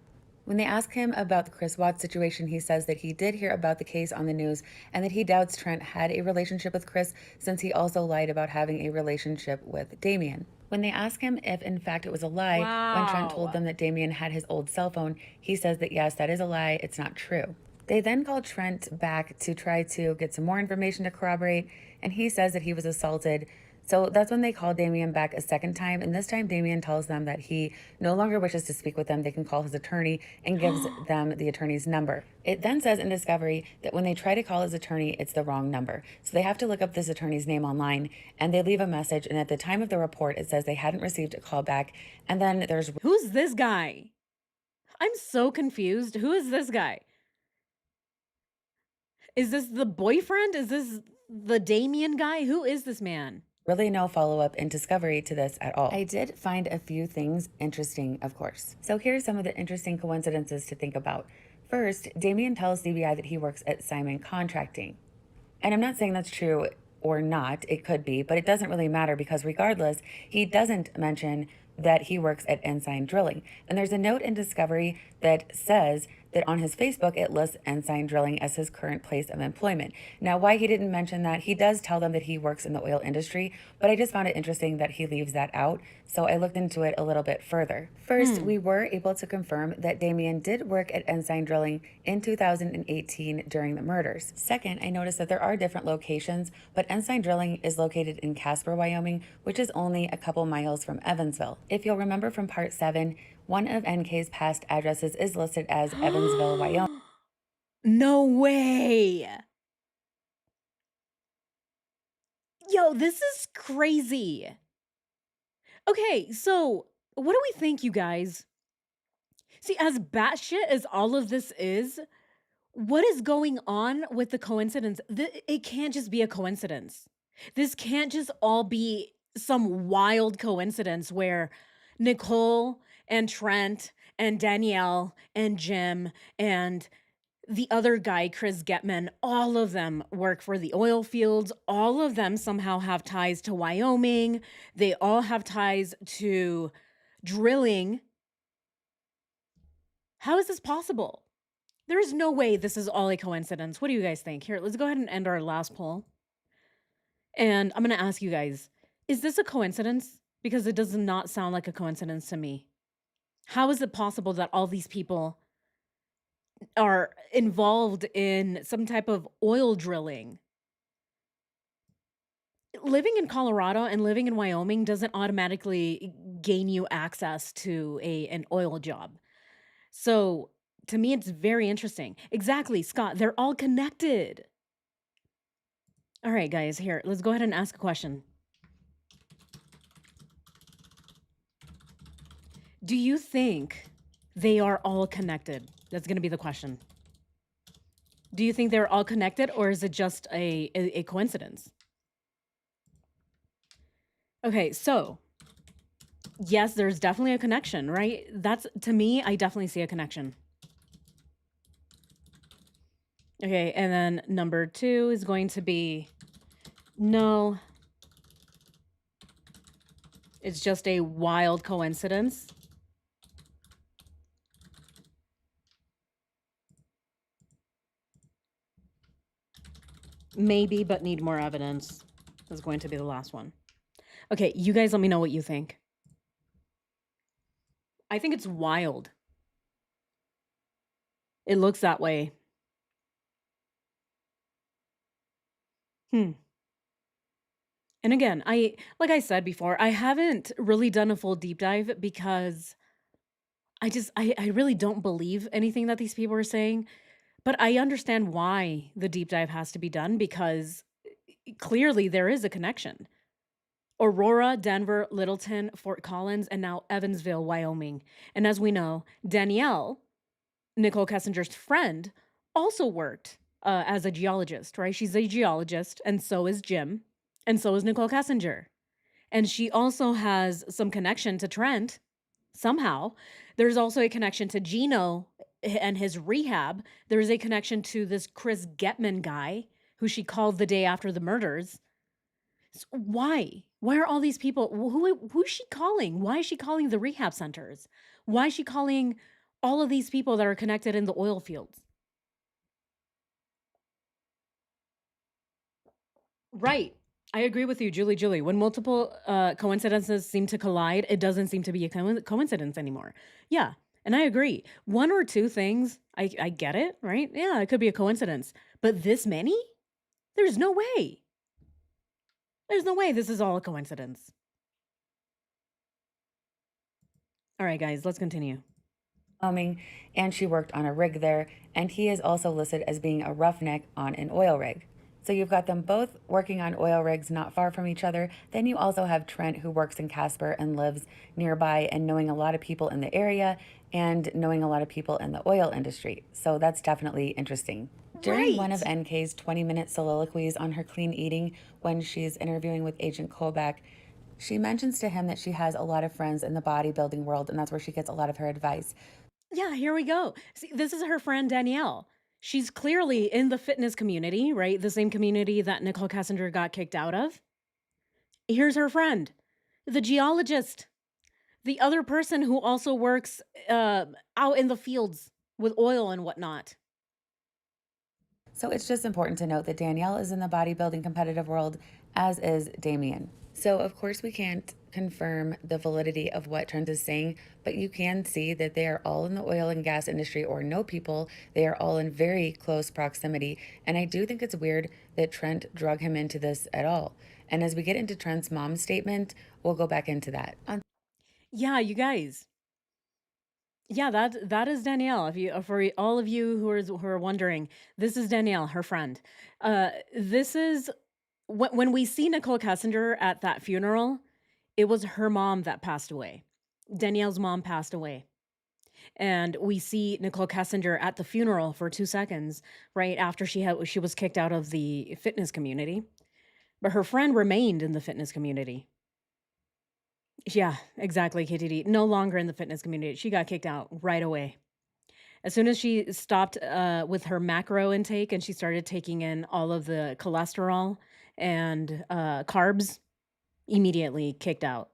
When they ask him about the Chris Watts situation, he says that he did hear about the case on the news and that he doubts Trent had a relationship with Chris, since he also lied about having a relationship with Damien. When they ask him if in fact it was a lie, when Trent told them that Damien had his old cell phone, he says that yes, that is a lie, it's not true. They then call Trent back to try to get some more information to corroborate, and he says that he was assaulted. So that's when they call Damien back a second time, and this time Damien tells them that he no longer wishes to speak with them. They can call his attorney, and gives them the attorney's number. It then says in Discovery that when they try to call his attorney, it's the wrong number. So they have to look up this attorney's name online, and they leave a message, and at the time of the report, it says they hadn't received a call back. And then there's... Who's this guy? I'm so confused. Who is this guy? Is this the boyfriend? Is this the Damien guy? Who is this man? Really no follow-up in Discovery to this at all. I did find a few things interesting, of course. So here's some of the interesting coincidences to think about. First, Damien tells CBI that he works at Simon Contracting. And I'm not saying that's true or not, it could be, but it doesn't really matter, because regardless, he doesn't mention that he works at Ensign Drilling. And there's a note in Discovery that says that on his Facebook, it lists Ensign Drilling as his current place of employment. Now, why he didn't mention that, he does tell them that he works in the oil industry, but I just found it interesting that he leaves that out, so I looked into it a little bit further. First, we were able to confirm that Damien did work at Ensign Drilling in 2018 during the murders. Second, I noticed that there are different locations, but Ensign Drilling is located in Casper, Wyoming, which is only a couple miles from Evansville. If you'll remember from part 7, one of NK's past addresses is listed as Evansville, Wyoming. No way. Yo, this is crazy. Okay, so what do we think, you guys? See, as batshit as all of this is, what is going on with the coincidence? It can't just be a coincidence. This can't just all be some wild coincidence where Nicole and Trent and Danielle and Jim and the other guy, Chris Getman, all of them work for the oil fields. All of them somehow have ties to Wyoming. They all have ties to drilling. How is this possible? There is no way this is all a coincidence. What do you guys think? Here, let's go ahead and end our last poll. And I'm going to ask you guys, is this a coincidence? Because it does not sound like a coincidence to me. How is it possible that all these people are involved in some type of oil drilling? Living in Colorado and living in Wyoming doesn't automatically gain you access to an oil job. So to me, it's very interesting. Exactly, Scott. They're all connected. All right, guys, here, let's go ahead and ask a question. Do you think they are all connected? That's going to be the question. Do you think they're all connected, or is it just a coincidence? Okay, so Yes, there's definitely a connection, right? That's to me, I definitely see a connection. Okay, and then number 2 is going to be no, it's just a wild coincidence. Maybe, but need more evidence is going to be the last one. Okay, you guys let me know what you think. I think it's wild. It looks that way. Hmm. And again, like I said before, I haven't really done a full deep dive because I really don't believe anything that these people are saying, but I understand why the deep dive has to be done because clearly there is a connection. Aurora, Denver, Littleton, Fort Collins, and now Evansville, Wyoming. And as we know, Danielle, Nicole Kessinger's friend, also worked as a geologist, right? She's a geologist, and so is Jim, and so is Nicole Kessinger. And she also has some connection to Trent somehow. There's also a connection to Gino and his rehab. There's a connection to this Chris Getman guy who she called the day after the murders. Why? Why are all these people who's she calling? Why is she calling the rehab centers? Why is she calling all of these people that are connected in the oil fields? Right. I agree with you, Julie. When multiple coincidences seem to collide, it doesn't seem to be a coincidence anymore. Yeah, and I agree. One or two things, I get it, right? Yeah, it could be a coincidence. But this many? There's no way. There's no way this is all a coincidence. All right, guys, let's continue. Wyoming, and she worked on a rig there, and he is also listed as being a roughneck on an oil rig. So you've got them both working on oil rigs not far from each other. Then you also have Trent, who works in Casper and lives nearby and knowing a lot of people in the area and knowing a lot of people in the oil industry. So that's definitely interesting. During one of Right. NK's 20-minute soliloquies on her clean eating when she's interviewing with Agent Kobach, she mentions to him that she has a lot of friends in the bodybuilding world, and that's where she gets a lot of her advice. Yeah, here we go. See, this is her friend Danielle. She's clearly in the fitness community, right? The same community that Nicole Kessinger got kicked out of. Here's her friend, the geologist, the other person who also works out in the fields with oil and whatnot. So it's just important to note that Danielle is in the bodybuilding competitive world, as is Damien. So, of course, we can't confirm the validity of what Trent is saying, but you can see that they are all in the oil and gas industry or know people. They are all in very close proximity. And I do think it's weird that Trent drug him into this at all. And as we get into Trent's mom's statement, we'll go back into that. Yeah, you guys. Yeah, that is Danielle. If you for all of you who are wondering, this is Danielle, her friend. This is when we see Nicole Kessinger at that funeral, it was her mom that passed away. Danielle's mom passed away. And we see Nicole Kessinger at the funeral for 2 seconds right after she was kicked out of the fitness community. But her friend remained in the fitness community. Yeah, exactly, KTD. No longer in the fitness community. She got kicked out right away. As soon as she stopped with her macro intake and she started taking in all of the cholesterol and carbs, immediately kicked out.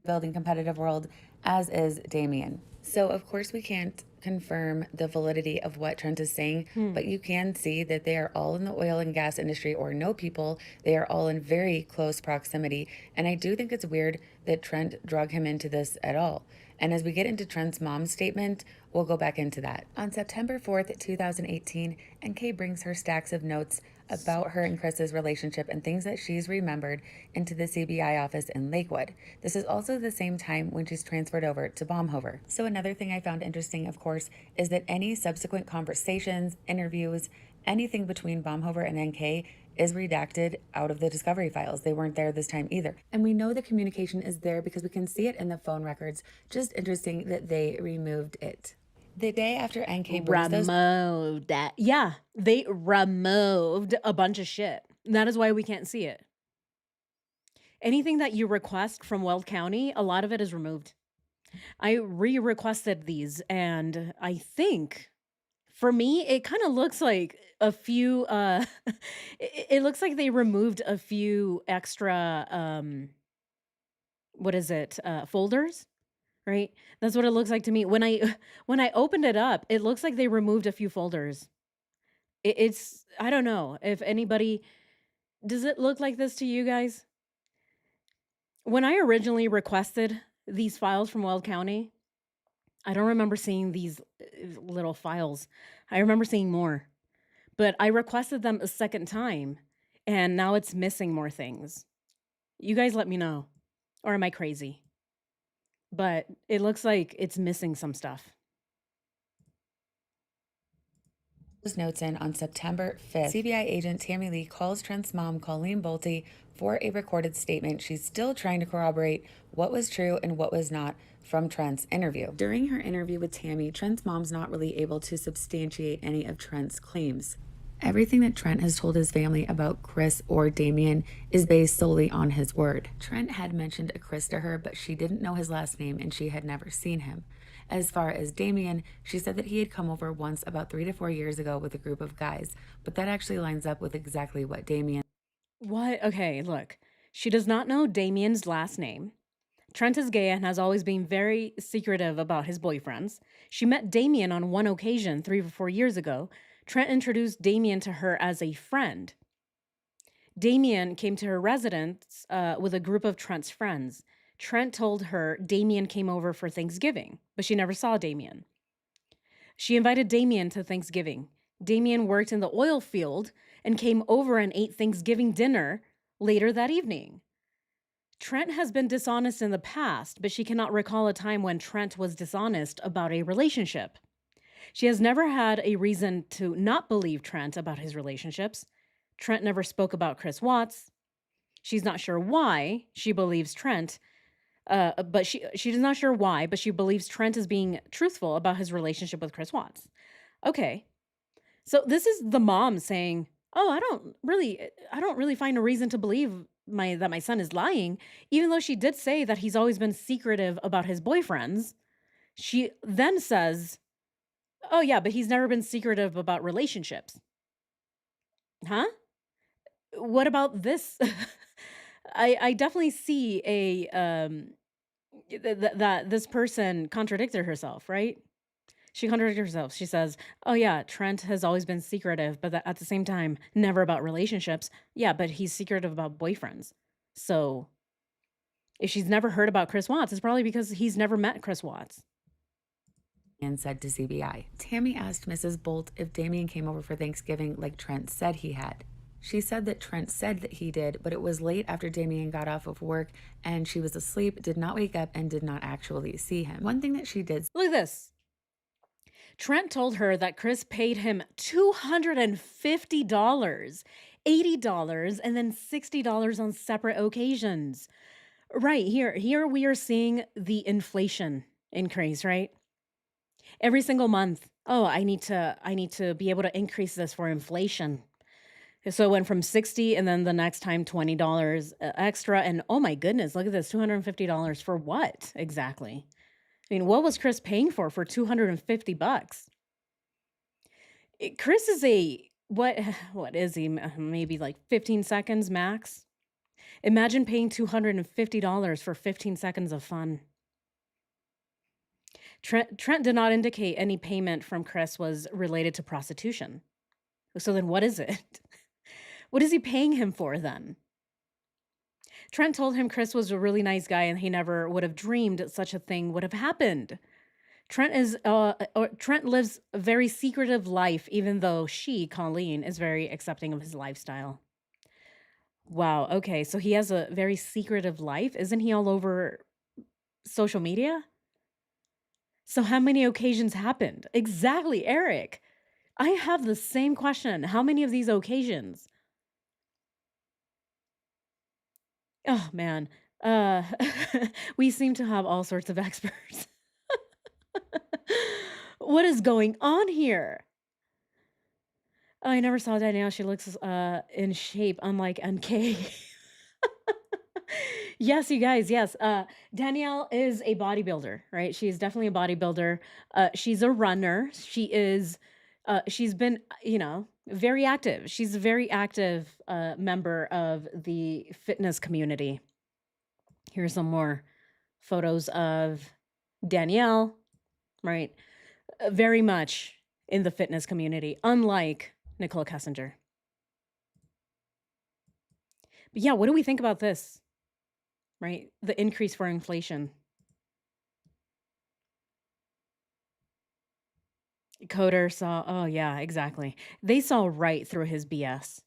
Building competitive world, as is Damien. So, of course, we can't confirm the validity of what Trent is saying, but you can see that they are all in the oil and gas industry or know people. They are all in very close proximity. And I do think it's weird that Trent drug him into this at all. And as we get into Trent's mom's statement, we'll go back into that. On September 4th, 2018, NK brings her stacks of notes about her and Chris's relationship and things that she's remembered into the CBI office in Lakewood. This is also the same time when she's transferred over to Baumhover. So another thing I found interesting, of course, is that any subsequent conversations, interviews, anything between Baumhover and NK is redacted out of the discovery files. They weren't there this time either. And we know the communication is there because we can see it in the phone records. Just interesting that they removed it. The day after NK brings those Removed that. Yeah, they removed a bunch of shit. That is why we can't see it. Anything that you request from Weld County, a lot of it is removed. I re-requested these, and I think for me, it kind of looks like a few it looks like they removed a few extra what is it? Folders, right? That's what it looks like to me. When I when I opened it up, it looks like they removed a few folders. It's I don't know if anybody does it look like this to you guys? When I originally requested these files from Weld County, I don't remember seeing these little files. I remember seeing more, but I requested them a second time and now it's missing more things. You guys let me know. Or am I crazy? But it looks like it's missing some stuff. Notes in on September 5th, CBI agent Tammy Lee calls Trent's mom, Colleen Bolte, for a recorded statement. She's still trying to corroborate what was true and what was not from Trent's interview. During her interview with Tammy, Trent's mom's not really able to substantiate any of Trent's claims. Everything that Trent has told his family about Chris or Damien is based solely on his word. Trent had mentioned a Chris to her, but she didn't know his last name and she had never seen him. As far as Damien, she said that he had come over once about 3 to 4 years ago with a group of guys, but that actually lines up with exactly what Damien. What? Okay, look. She does not know Damien's last name. Trent is gay and has always been very secretive about his boyfriends. She met Damien on one occasion 3 or 4 years ago. Trent introduced Damien to her as a friend. Damien came to her residence with a group of Trent's friends. Trent told her Damien came over for Thanksgiving, but she never saw Damien. She invited Damien to Thanksgiving. Damien worked in the oil field and came over and ate Thanksgiving dinner later that evening. Trent has been dishonest in the past, but she cannot recall a time when Trent was dishonest about a relationship. She has never had a reason to not believe Trent about his relationships. Trent never spoke about Chris Watts. She's not sure why she believes Trent, but she is not sure why, but she believes Trent is being truthful about his relationship with Chris Watts. Okay, so this is the mom saying, "Oh, I don't really find a reason to believe that my son is lying," even though she did say that he's always been secretive about his boyfriends. She then says, "Oh yeah, but he's never been secretive about relationships." Huh? What about this? I definitely see a that this person contradicted herself, right? She contradicted herself. She says, "Oh yeah, Trent has always been secretive, but at the same time, never about relationships." Yeah, but he's secretive about boyfriends. So if she's never heard about Chris Watts, it's probably because he's never met Chris Watts. And said to CBI. Tammy asked Mrs. Bolt if Damien came over for Thanksgiving like Trent said he had. She said that Trent said that he did, but it was late after Damien got off of work and she was asleep, did not wake up, and did not actually see him. One thing that she did. Look at this. Trent told her that Chris paid him $250, $80, and then $60 on separate occasions. Right, here we are seeing the inflation increase, right? Every single month. Oh, I need to be able to increase this for inflation. So it went from 60 and then the next time $20 extra, and oh my goodness, look at this, $250 for what exactly? I mean, what was Chris paying for $250? Chris is what is he? Maybe like 15 seconds max. Imagine paying $250 for 15 seconds of fun. Trent did not indicate any payment from Chris was related to prostitution. So then what is it? What is he paying him for then? Trent told him Chris was a really nice guy and he never would have dreamed such a thing would have happened. Trent lives a very secretive life, even though she, Colleen, is very accepting of his lifestyle. Wow, okay, so he has a very secretive life. Isn't he all over social media? So how many occasions happened? Exactly, Eric. I have the same question. How many of these occasions? Oh man. Uh we seem to have all sorts of experts. What is going on here? Oh, I never saw Danielle. She looks in shape, unlike NK. Yes, you guys, yes. Danielle is a bodybuilder, right? She's definitely a bodybuilder. She's a runner. She's been, very active. She's a very active member of the fitness community. Here's some more photos of Danielle, right? Very much in the fitness community, unlike Nicole Kessinger. But yeah, what do we think about this, right? The increase for inflation. Coder saw, oh yeah, exactly. They saw right through his BS.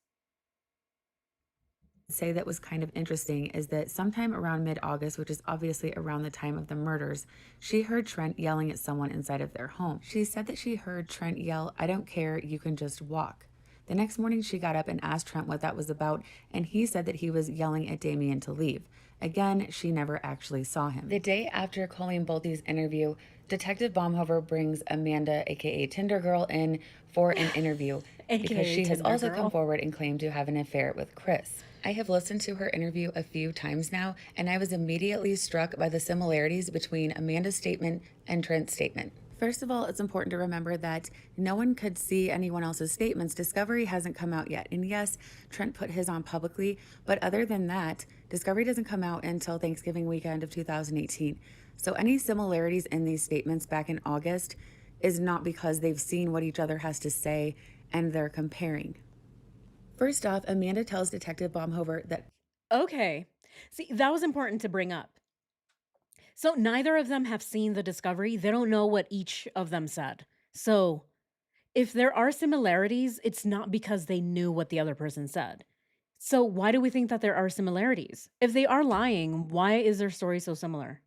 Say that was kind of interesting is that sometime around mid-August, which is obviously around the time of the murders, she heard Trent yelling at someone inside of their home. She said that she heard Trent yell, "I don't care, you can just walk." The next morning, she got up and asked Trent what that was about, and he said that he was yelling at Damien to leave. Again, she never actually saw him. The day after Colleen Bolte's interview, Detective Baumhover brings Amanda, aka Tinder Girl, in for an interview because AKA she has Tinder also come Girl. forward and claimed to have an affair with Chris. I have listened to her interview a few times now, and I was immediately struck by the similarities between Amanda's statement and Trent's statement. First of all, it's important to remember that no one could see anyone else's statements. Discovery hasn't come out yet. And yes, Trent put his on publicly, but other than that, Discovery doesn't come out until Thanksgiving weekend of 2018. So any similarities in these statements back in August is not because they've seen what each other has to say and they're comparing. First off, Amanda tells Detective Baumhover that Okay. See, that was important to bring up. So neither of them have seen the discovery. They don't know what each of them said. So if there are similarities, it's not because they knew what the other person said. So why do we think that there are similarities? If they are lying, why is their story so similar?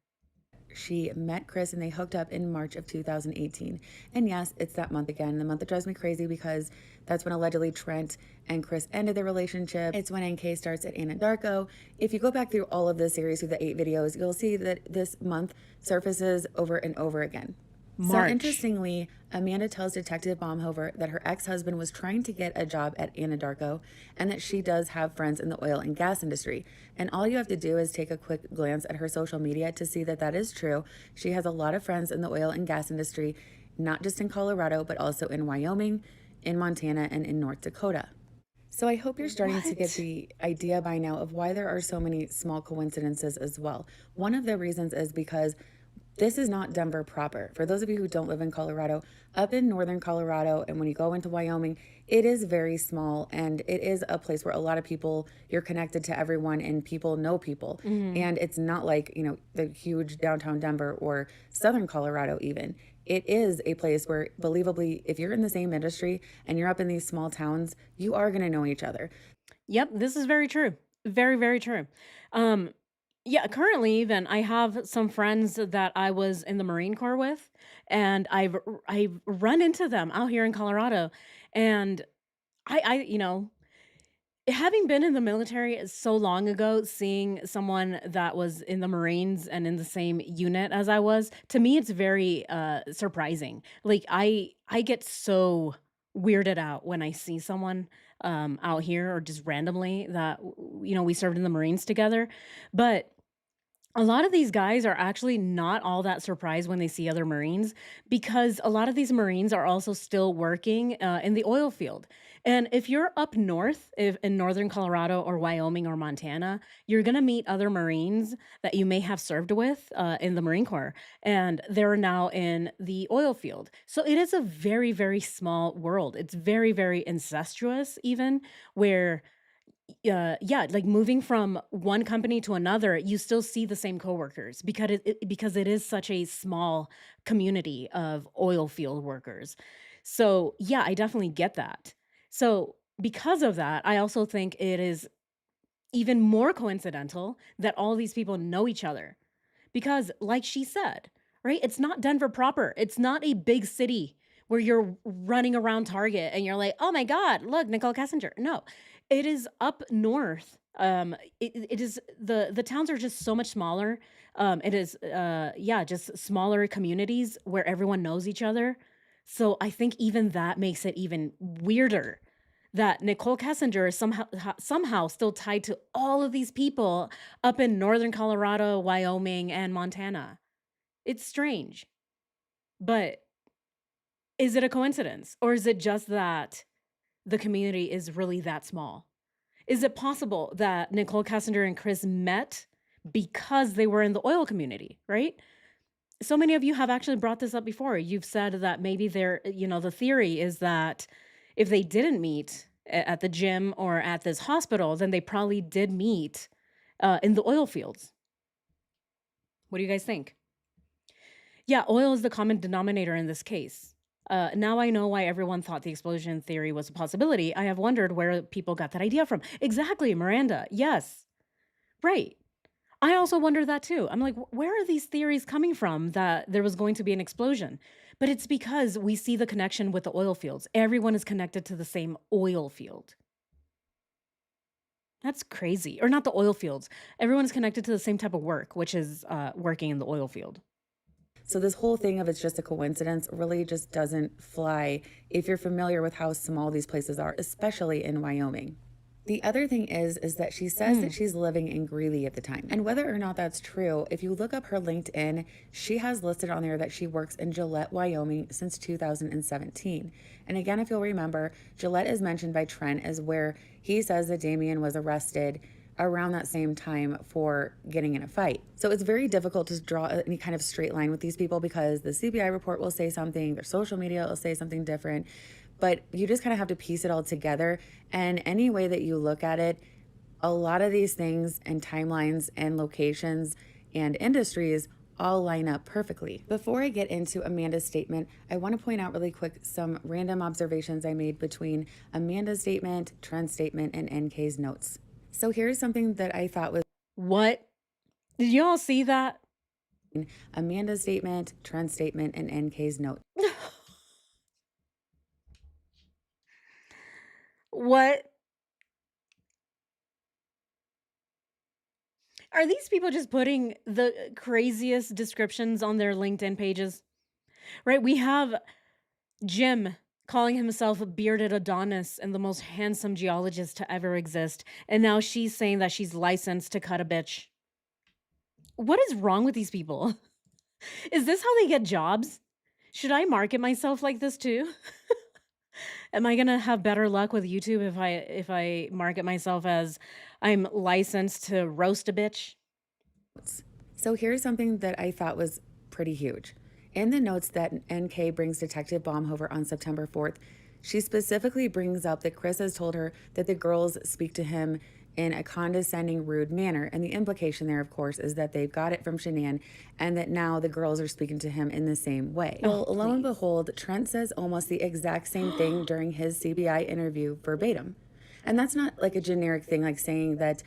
she met Chris and they hooked up in March of 2018. And yes, it's that month again, the month that drives me crazy because that's when allegedly Trent and Chris ended their relationship. It's when NK starts at Anadarko. If you go back through all of the series through the 8 videos, you'll see that this month surfaces over and over again. So March. interestingly, Amanda tells Detective Baumhover that her ex-husband was trying to get a job at Anadarko and that she does have friends in the oil and gas industry. And all you have to do is take a quick glance at her social media to see that that is true. She has a lot of friends in the oil and gas industry, not just in Colorado, but also in Wyoming, in Montana, and in North Dakota. So I hope you're starting to get the idea by now of why there are so many small coincidences as well. One of the reasons is because this is not Denver proper. For those of you who don't live in Colorado, up in northern Colorado, and when you go into Wyoming, it is very small and it is a place where a lot of people, you're connected to everyone and people know people. And it's not like, the huge downtown Denver or southern Colorado even. It is a place where, believably, if you're in the same industry and you're up in these small towns, you are going to know each other. Yep, this is very true. Very, very true. Yeah, currently even I have some friends that I was in the Marine Corps with, and I've run into them out here in Colorado, and having been in the military so long ago, seeing someone that was in the Marines and in the same unit as I was, to me it's very surprising. Like I get so weirded out when I see someone out here or just randomly that we served in the Marines together. But a lot of these guys are actually not all that surprised when they see other Marines because a lot of these Marines are also still working in the oil field. And if you're up north, if in northern Colorado or Wyoming or Montana, you're going to meet other Marines that you may have served with in the Marine Corps, and they're now in the oil field. So it is a very, very small world. It's very, very incestuous, even where yeah, like moving from one company to another, you still see the same coworkers because it is such a small community of oil field workers. So, yeah, I definitely get that. So, because of that, I also think it is even more coincidental that all these people know each other. Because, like she said, right? It's not Denver proper. It's not a big city where you're running around Target and you're like, oh my God, look, Nicole Kessinger. No, it is up north. It is the towns are just so much smaller. It is yeah, just smaller communities where everyone knows each other. So I think even that makes it even weirder that Nicole Kessinger is somehow still tied to all of these people up in northern Colorado, Wyoming, and Montana. It's strange. But is it a coincidence? Or is it just that the community is really that small? Is it possible that Nicole Kessinger and Chris met because they were in the oil community, right? So many of you have actually brought this up before. You've said that maybe the theory is that if they didn't meet at the gym or at this hospital, then they probably did meet in the oil fields. What do you guys think? Yeah, oil is the common denominator in this case. Now I know why everyone thought the explosion theory was a possibility. I have wondered where people got that idea from. Exactly, Miranda. Yes. Right. I also wonder that too. I'm like, where are these theories coming from that there was going to be an explosion? But it's because we see the connection with the oil fields. Everyone is connected to the same oil field. That's crazy. Or not the oil fields. Everyone is connected to the same type of work, which is working in the oil field. So this whole thing of it's just a coincidence really just doesn't fly if you're familiar with how small these places are, especially in Wyoming. The other thing is that she says that she's living in Greeley at the time. And whether or not that's true, if you look up her LinkedIn, she has listed on there that she works in Gillette, Wyoming since 2017. And again, if you'll remember, Gillette is mentioned by Trent as where he says that Damien was arrested around that same time for getting in a fight. So it's very difficult to draw any kind of straight line with these people because the CBI report will say something, their social media will say something different, but you just kind of have to piece it all together. And any way that you look at it, a lot of these things and timelines and locations and industries all line up perfectly. Before I get into Amanda's statement, I want to point out really quick some random observations I made between Amanda's statement, Trent's statement, and NK's notes. So here's something that I thought was What? Did you all see that? Amanda's statement, Trent's statement, and NK's note. What? Are these people just putting the craziest descriptions on their LinkedIn pages? Right? We have Jim calling himself a bearded Adonis and the most handsome geologist to ever exist. And now she's saying that she's licensed to cut a bitch. What is wrong with these people? Is this how they get jobs? Should I market myself like this too? Am I gonna have better luck with YouTube if I market myself as I'm licensed to roast a bitch? So here's something that I thought was pretty huge. In the notes that NK brings Detective Baumhover on September 4th, she specifically brings up that Chris has told her that the girls speak to him in a condescending, rude manner. And the implication there, of course, is that they've got it from Shanann and that now the girls are speaking to him in the same way. Well, lo and behold, Trent says almost the exact same thing during his CBI interview verbatim. And that's not like a generic thing like saying that.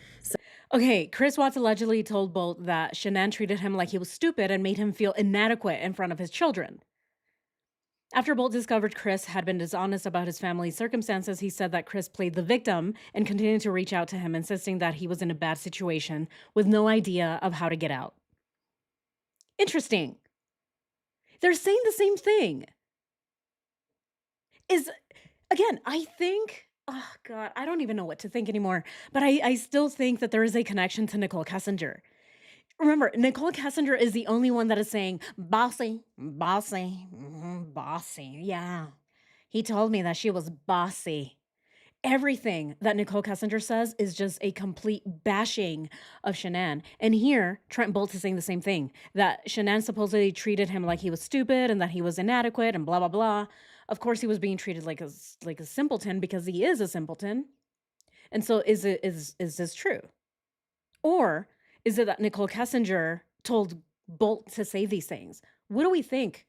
Okay, Chris Watts allegedly told Bolt that Shanann treated him like he was stupid and made him feel inadequate in front of his children. After Bolt discovered Chris had been dishonest about his family's circumstances, he said that Chris played the victim and continued to reach out to him, insisting that he was in a bad situation with no idea of how to get out. Interesting. They're saying the same thing. Again, I think, oh God, I don't even know what to think anymore, but I still think that there is a connection to Nicole Kessinger. Remember, Nicole Kessinger is the only one that is saying, bossy, bossy, bossy. Yeah. He told me that she was bossy. Everything that Nicole Kessinger says is just a complete bashing of Shanann. And here, Trent Bolt is saying the same thing, that Shanann supposedly treated him like he was stupid and that he was inadequate and blah, blah, blah. Of course, he was being treated like a simpleton because he is a simpleton. And so is this true? Or is it that Nicole Kessinger told Bolt to say these things? What do we think?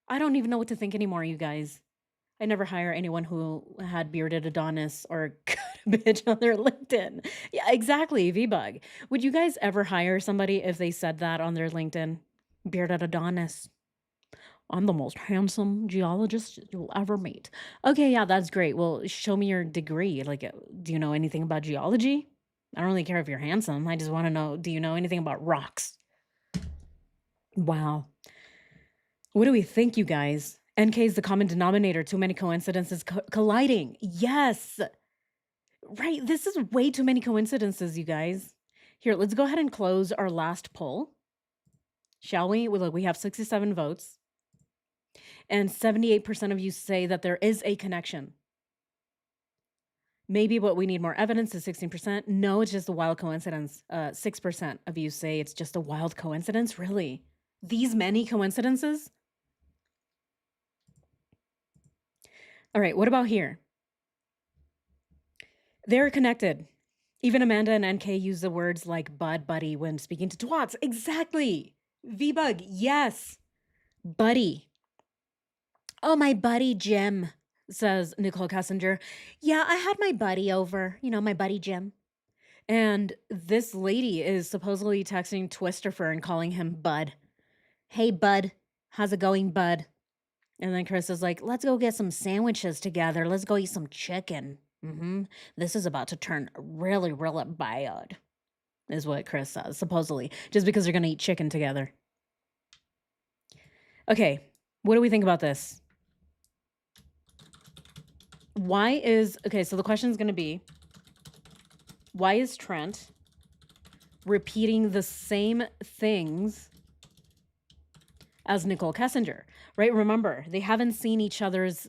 I don't even know what to think anymore, you guys. I never hire anyone who had bearded Adonis or cut a bitch on their LinkedIn. Yeah, exactly, V-Bug. Would you guys ever hire somebody if they said that on their LinkedIn? Bearded Adonis. I'm the most handsome geologist you'll ever meet. Okay, yeah, that's great. Well, show me your degree. Like, do you know anything about geology? I don't really care if you're handsome. I just want to know, do you know anything about rocks? Wow. What do we think, you guys? NK is the common denominator. Too many coincidences colliding. Yes. Right. This is way too many coincidences, you guys. Here, let's go ahead and close our last poll. Shall we? Well, look, we have 67 votes. And 78% of you say that there is a connection. Maybe what we need more evidence is 16%. No, it's just a wild coincidence. 6% of you say it's just a wild coincidence. Really? These many coincidences? All right, what about here? They're connected. Even Amanda and NK use the words like bud, buddy when speaking to twats. Exactly. V-Bug, yes. Buddy. Oh, my buddy Jim, says Nicole Kessinger. Yeah, I had my buddy over, my buddy Jim. And this lady is supposedly texting Twisterfer and calling him Bud. Hey, Bud. How's it going, Bud? And then Chris is like, let's go get some sandwiches together. Let's go eat some chicken. This is about to turn really, really bad, is what Chris says, supposedly, just because they're going to eat chicken together. Okay, what do we think about this? So the question is going to be, why is Trent repeating the same things as Nicole Kessinger, right? Remember, they haven't seen each other's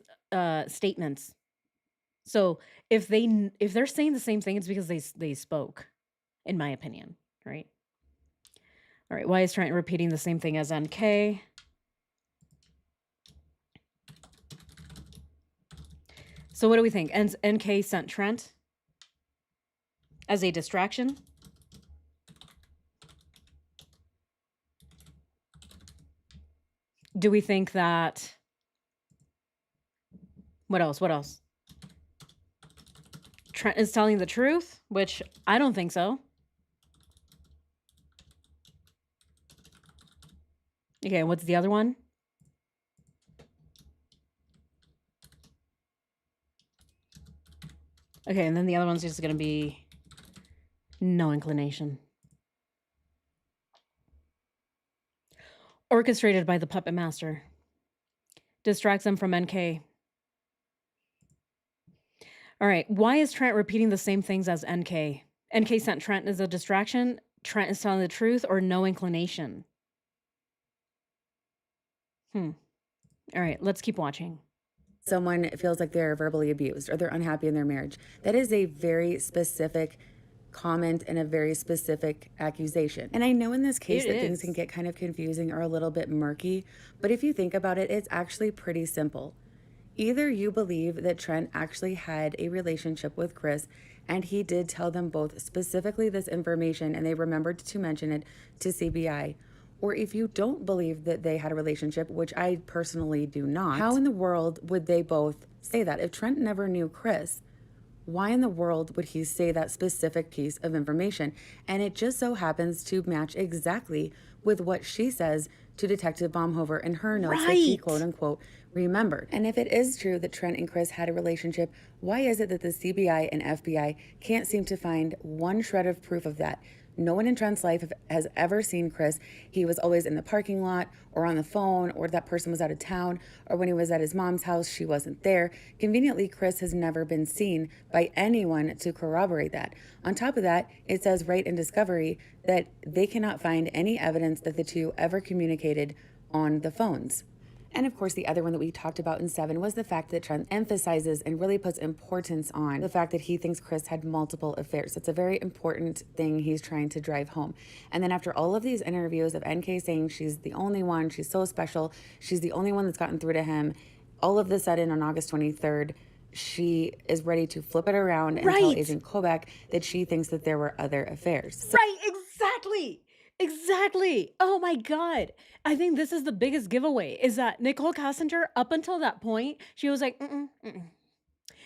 statements. So if they're saying the same thing, it's because they spoke, in my opinion, right? All right, why is Trent repeating the same thing as NK? So what do we think? NK sent Trent as a distraction? Do we think that... What else? Trent is telling the truth, which I don't think so. Okay, what's the other one? Okay, and then the other one's just going to be no inclination. Orchestrated by the puppet master. Distracts them from NK. All right, why is Trent repeating the same things as NK? NK sent Trent as a distraction, Trent is telling the truth, or no inclination? All right, let's keep watching. Someone feels like they're verbally abused or they're unhappy in their marriage. That is a very specific comment and a very specific accusation. And I know in this case that things can get kind of confusing or a little bit murky, but if you think about it, it's actually pretty simple. Either you believe that Trent actually had a relationship with Chris and he did tell them both specifically this information and they remembered to mention it to CBI, or if you don't believe that they had a relationship, which I personally do not, how in the world would they both say that? If Trent never knew Chris, why in the world would he say that specific piece of information? And it just so happens to match exactly with what she says to Detective Baumhover in her notes that she quote unquote remembered. And if it is true that Trent and Chris had a relationship, why is it that the CBI and FBI can't seem to find one shred of proof of that? No one in Trent's life has ever seen Chris. He was always in the parking lot or on the phone, or that person was out of town, or when he was at his mom's house, she wasn't there. Conveniently, Chris has never been seen by anyone to corroborate that. On top of that, it says right in Discovery that they cannot find any evidence that the two ever communicated on the phones. And of course, the other one that we talked about in 7 was the fact that Trent emphasizes and really puts importance on the fact that he thinks Chris had multiple affairs. It's a very important thing he's trying to drive home. And then after all of these interviews of NK saying she's the only one, she's so special, she's the only one that's gotten through to him, all of a sudden on August 23rd, she is ready to flip it around and tell Agent Kobach that she thinks that there were other affairs. Right, exactly. Oh my God. I think this is the biggest giveaway, is that Nicole Kessinger, up until that point, she was like,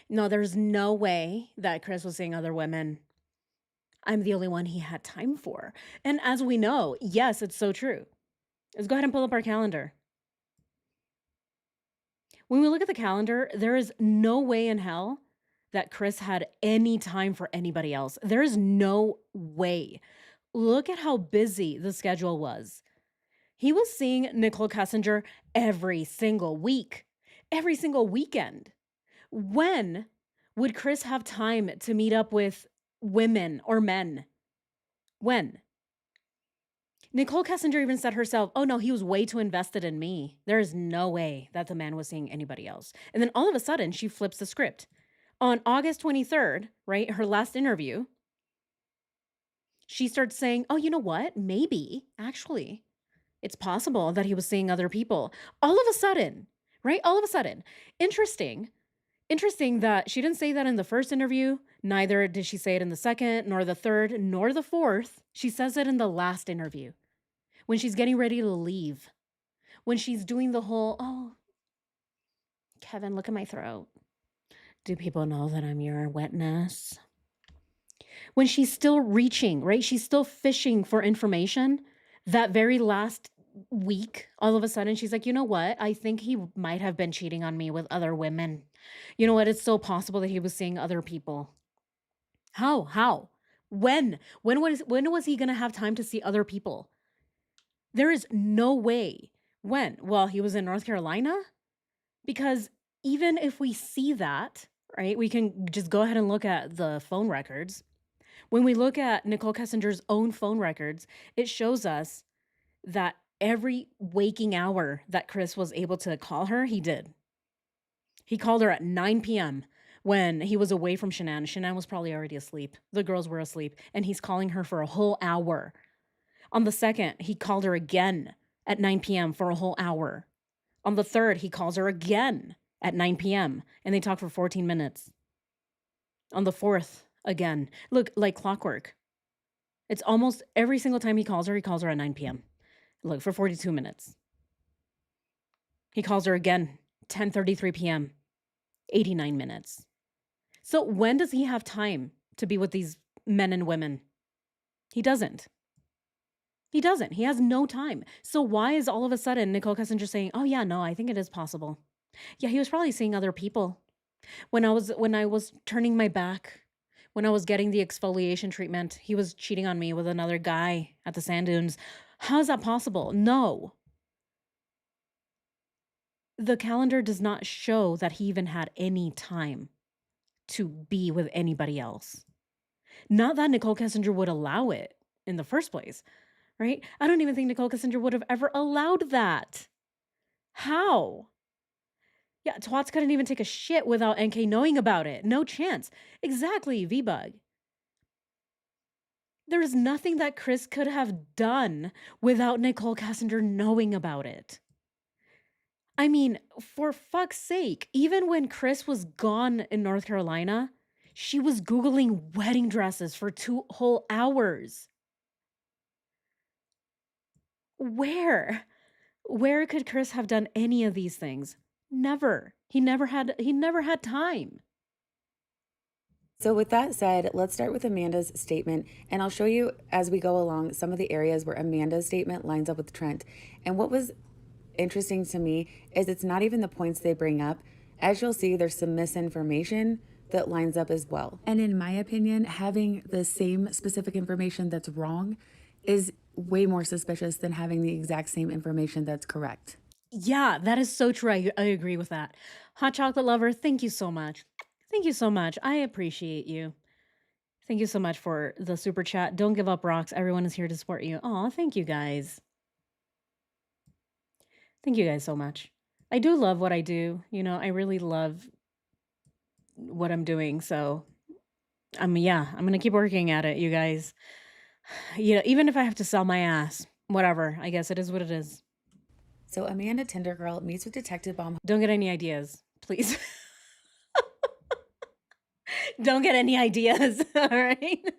no, there's no way that Chris was seeing other women. I'm the only one he had time for. And as we know, yes, it's so true. Let's go ahead and pull up our calendar. When we look at the calendar, there is no way in hell that Chris had any time for anybody else. There is no way. Look at how busy the schedule was. He was seeing Nicole Kessinger every single week. every single weekend. When would Chris have time to meet up with women or men? When? Nicole Kessinger even said herself, oh no, he was way too invested in me. There is no way that the man was seeing anybody else. And then all of a sudden, she flips the script. On August 23rd, right, her last interview, she starts saying, oh, you know what? Maybe, actually, it's possible that he was seeing other people. All of a sudden, right? All of a sudden. Interesting. Interesting that she didn't say that in the first interview. Neither did she say it in the second, nor the third, nor the fourth. She says it in the last interview when she's getting ready to leave. When she's doing the whole, oh, Kevin, look at my throat. Do people know that I'm your witness? When she's still reaching, right? She's still fishing for information. That very last week, all of a sudden, she's like, you know what? I think he might have been cheating on me with other women. You know what? It's so possible that he was seeing other people. How? How? When? When was he going to have time to see other people? There is no way. When? Well, he was in North Carolina? Because even if we see that, right, we can just go ahead and look at the phone records. When we look at Nicole Kessinger's own phone records, it shows us that every waking hour that Chris was able to call her, he did. He called her at 9 p.m. when he was away from Shanann. Shanann was probably already asleep. The girls were asleep, and he's calling her for a whole hour. On the second, he called her again at 9 p.m. for a whole hour. On the third, he calls her again at 9 p.m. and they talk for 14 minutes. On the fourth, again. Look, like clockwork. It's almost every single time he calls her at 9 p.m. Look, for 42 minutes. He calls her again, 10:33 p.m., 89 minutes. So when does he have time to be with these men and women? He doesn't. He doesn't. He has no time. So why is all of a sudden Nicole Kessinger saying, oh yeah, no, I think it is possible. Yeah, he was probably seeing other people. When I was turning my back, when I was getting the exfoliation treatment, he was cheating on me with another guy at the sand dunes. How is that possible? No. The calendar does not show that he even had any time to be with anybody else. Not that Nicole Kessinger would allow it in the first place, right? I don't even think Nicole Kessinger would have ever allowed that. How? Yeah, twats couldn't even take a shit without NK knowing about it. No chance. Exactly, V-Bug. There is nothing that Chris could have done without Nicole Kessinger knowing about it. I mean, for fuck's sake, even when Chris was gone in North Carolina, she was Googling wedding dresses for 2 whole hours. Where? Where could Chris have done any of these things? Never. He never had time. So with that said, let's start with Amanda's statement, and I'll show you as we go along some of the areas where Amanda's statement lines up with Trent. And what was interesting to me is it's not even the points they bring up. As you'll see, there's some misinformation that lines up as well. And in my opinion, having the same specific information that's wrong is way more suspicious than having the exact same information that's correct. Yeah, that is so true. I agree with that. Hot chocolate lover, thank you so much. Thank you so much. I appreciate you. Thank you so much for the super chat. Don't give up rocks. Everyone is here to support you. Aw, thank you guys. Thank you guys so much. I do love what I do. You know, I really love what I'm doing. So, I'm going to keep working at it, you guys. You know, even if I have to sell my ass, whatever. I guess it is what it is. So Amanda Tindergirl meets with Detective Bomb. Don't get any ideas, please. Don't get any ideas, all right?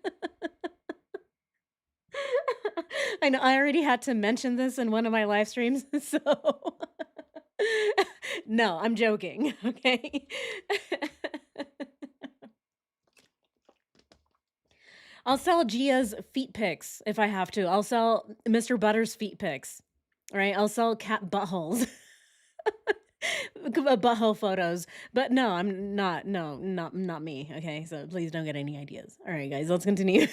I know I already had to mention this in one of my live streams, so no, I'm joking, okay? I'll sell Gia's feet pics if I have to. I'll sell Mr. Butter's feet pics, all right? I'll sell cat buttholes. Butthole photos, but no, I'm not. No, not me. Okay, so please don't get any ideas. All right, guys, let's continue.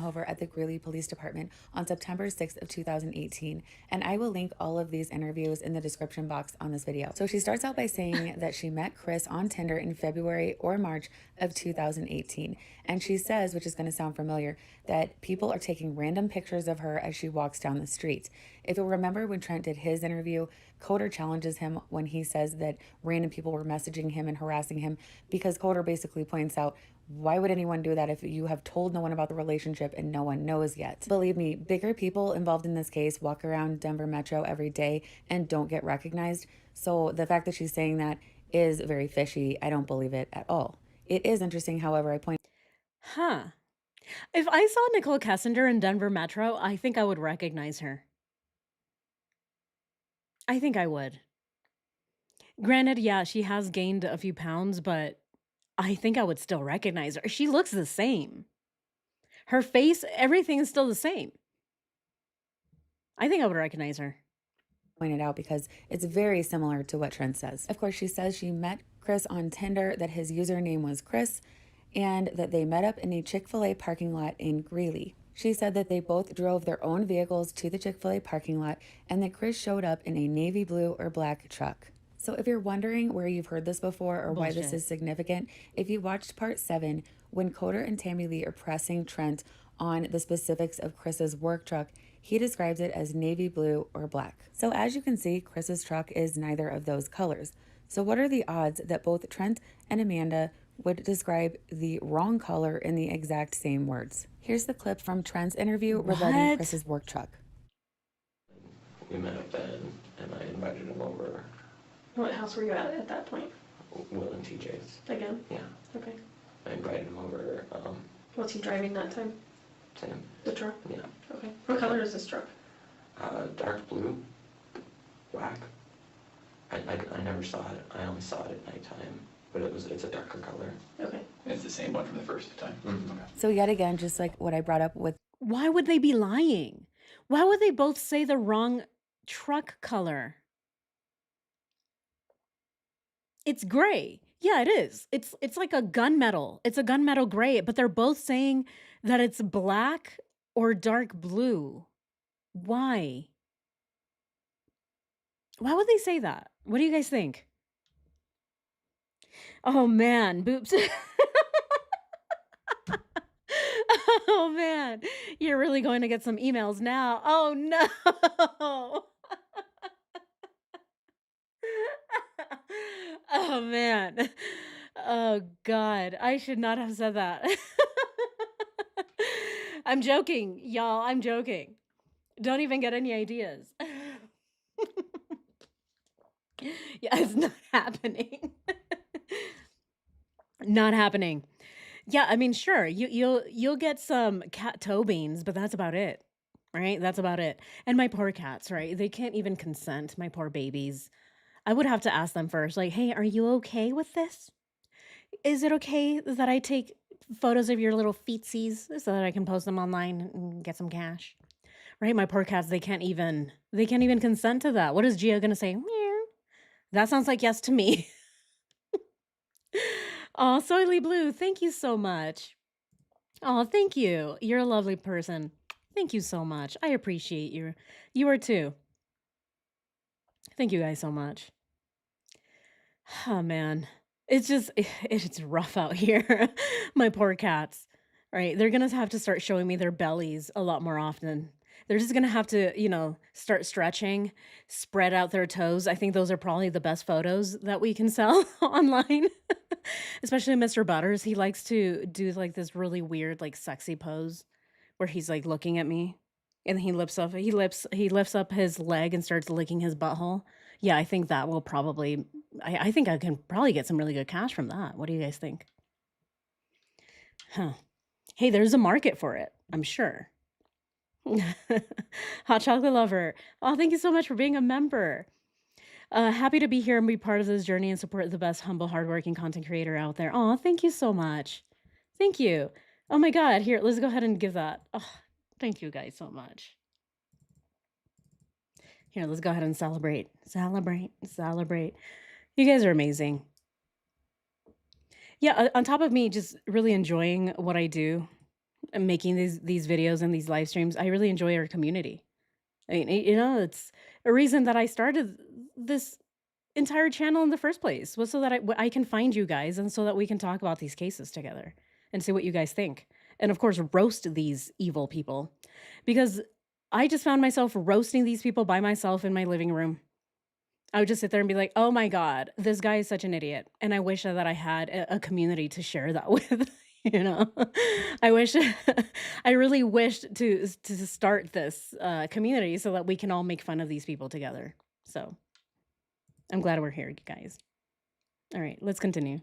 over at the Greeley Police Department on September 6th of 2018, and I will link all of these interviews in the description box on this video. So she starts out by saying that she met Chris on Tinder in February or March of 2018, and she says, which is going to sound familiar, that people are taking random pictures of her as she walks down the street. If you'll remember when Trent did his interview, Coder challenges him when he says that random people were messaging him and harassing him, because Coder basically points out, why would anyone do that if you have told no one about the relationship and no one knows yet? Believe me, bigger people involved in this case walk around Denver Metro every day and don't get recognized. So the fact that she's saying that is very fishy. I don't believe it at all. It is interesting, however, I point Huh. If I saw Nicole Kessinger in Denver Metro, I think I would recognize her. I think I would. Granted, yeah, she has gained a few pounds, but I think I would still recognize her. She looks the same. Her face, everything is still the same. I think I would recognize her. it out because it's very similar to what Trent says. Of course, she says she met Chris on Tinder, that his username was Chris, and that they met up in a Chick-fil-A parking lot in Greeley. She said that they both drove their own vehicles to the Chick-fil-A parking lot and that Chris showed up in a navy blue or black truck. So if you're wondering where you've heard this before or why this Bullshit. is significant, if you watched part 7, when Coder and Tammy Lee are pressing Trent on the specifics of Chris's work truck, he describes it as navy blue or black. So as you can see, Chris's truck is neither of those colors. So what are the odds that both Trent and Amanda would describe the wrong color in the exact same words? Here's the clip from Trent's interview regarding What? Chris's work truck. We met up then, and I invited him over. What house were you at that point? Will and TJ's. Again? Yeah, Okay. I invited him over. What's he driving that time? Sam. The truck? Yeah. Okay. What color is this truck? Dark blue, black. I never saw it. I only saw it at nighttime, but it's a darker color. Okay. It's the same one from the first time. Mhm. Okay. So yet again, just like what I brought up with Why would they be lying? Why would they both say the wrong truck color? It's gray. Yeah, it is. It's like a gunmetal. It's a gunmetal gray, but they're both saying that it's black or dark blue. Why? Why would they say that? What do you guys think? Oh man, boops. Oh man, you're really going to get some emails now. Oh no. Oh man. Oh god, I should not have said that. I'm joking, y'all. I'm joking. Don't even get any ideas. Yeah, it's not happening. Not happening. Yeah, I mean, sure, you'll get some cat toe beans, but that's about it, right? That's about it. And my poor cats, right? They can't even consent, my poor babies. I would have to ask them first, like, "Hey, are you okay with this? Is it okay that I take photos of your little feetsies so that I can post them online and get some cash?" Right? My poor cats, they can't even consent to that. What is Gia gonna say? Meow. That sounds like yes to me. Oh, Soily Blue, thank you so much. Oh, thank you. You're a lovely person. Thank you so much. I appreciate you. You are too. Thank you guys so much. Oh man. It's just it's rough out here. My poor cats. Right? They're going to have to start showing me their bellies a lot more often. They're just going to have to, start stretching, spread out their toes. I think those are probably the best photos that we can sell online. Especially Mr. Butters, he likes to do like this really weird like sexy pose where he's like looking at me and he lifts up his leg and starts licking his butthole. Yeah, I think that will probably I think I can probably get some really good cash from that. What do you guys think? Huh. Hey, there's a market for it, I'm sure. Hot chocolate lover. Oh, thank you so much for being a member. Happy to be here and be part of this journey and support the best, humble, hardworking content creator out there. Oh, thank you so much. Thank you. Oh my God. Here, let's go ahead and give that. Oh, thank you guys so much. Here, let's go ahead and celebrate. Celebrate. Celebrate. You guys are amazing. Yeah, on top of me just really enjoying what I do, making these videos and these live streams. I really enjoy our community. I mean, it's a reason that I started this entire channel in the first place was so that I can find you guys and so that we can talk about these cases together and see what you guys think. And of course, roast these evil people because I just found myself roasting these people by myself in my living room. I would just sit there and be like, "Oh my god, this guy is such an idiot." And I wish that I had a community to share that with, you know? I wish I really wished to start this, community so that we can all make fun of these people together. So, I'm glad we're here, you guys. All right, let's continue.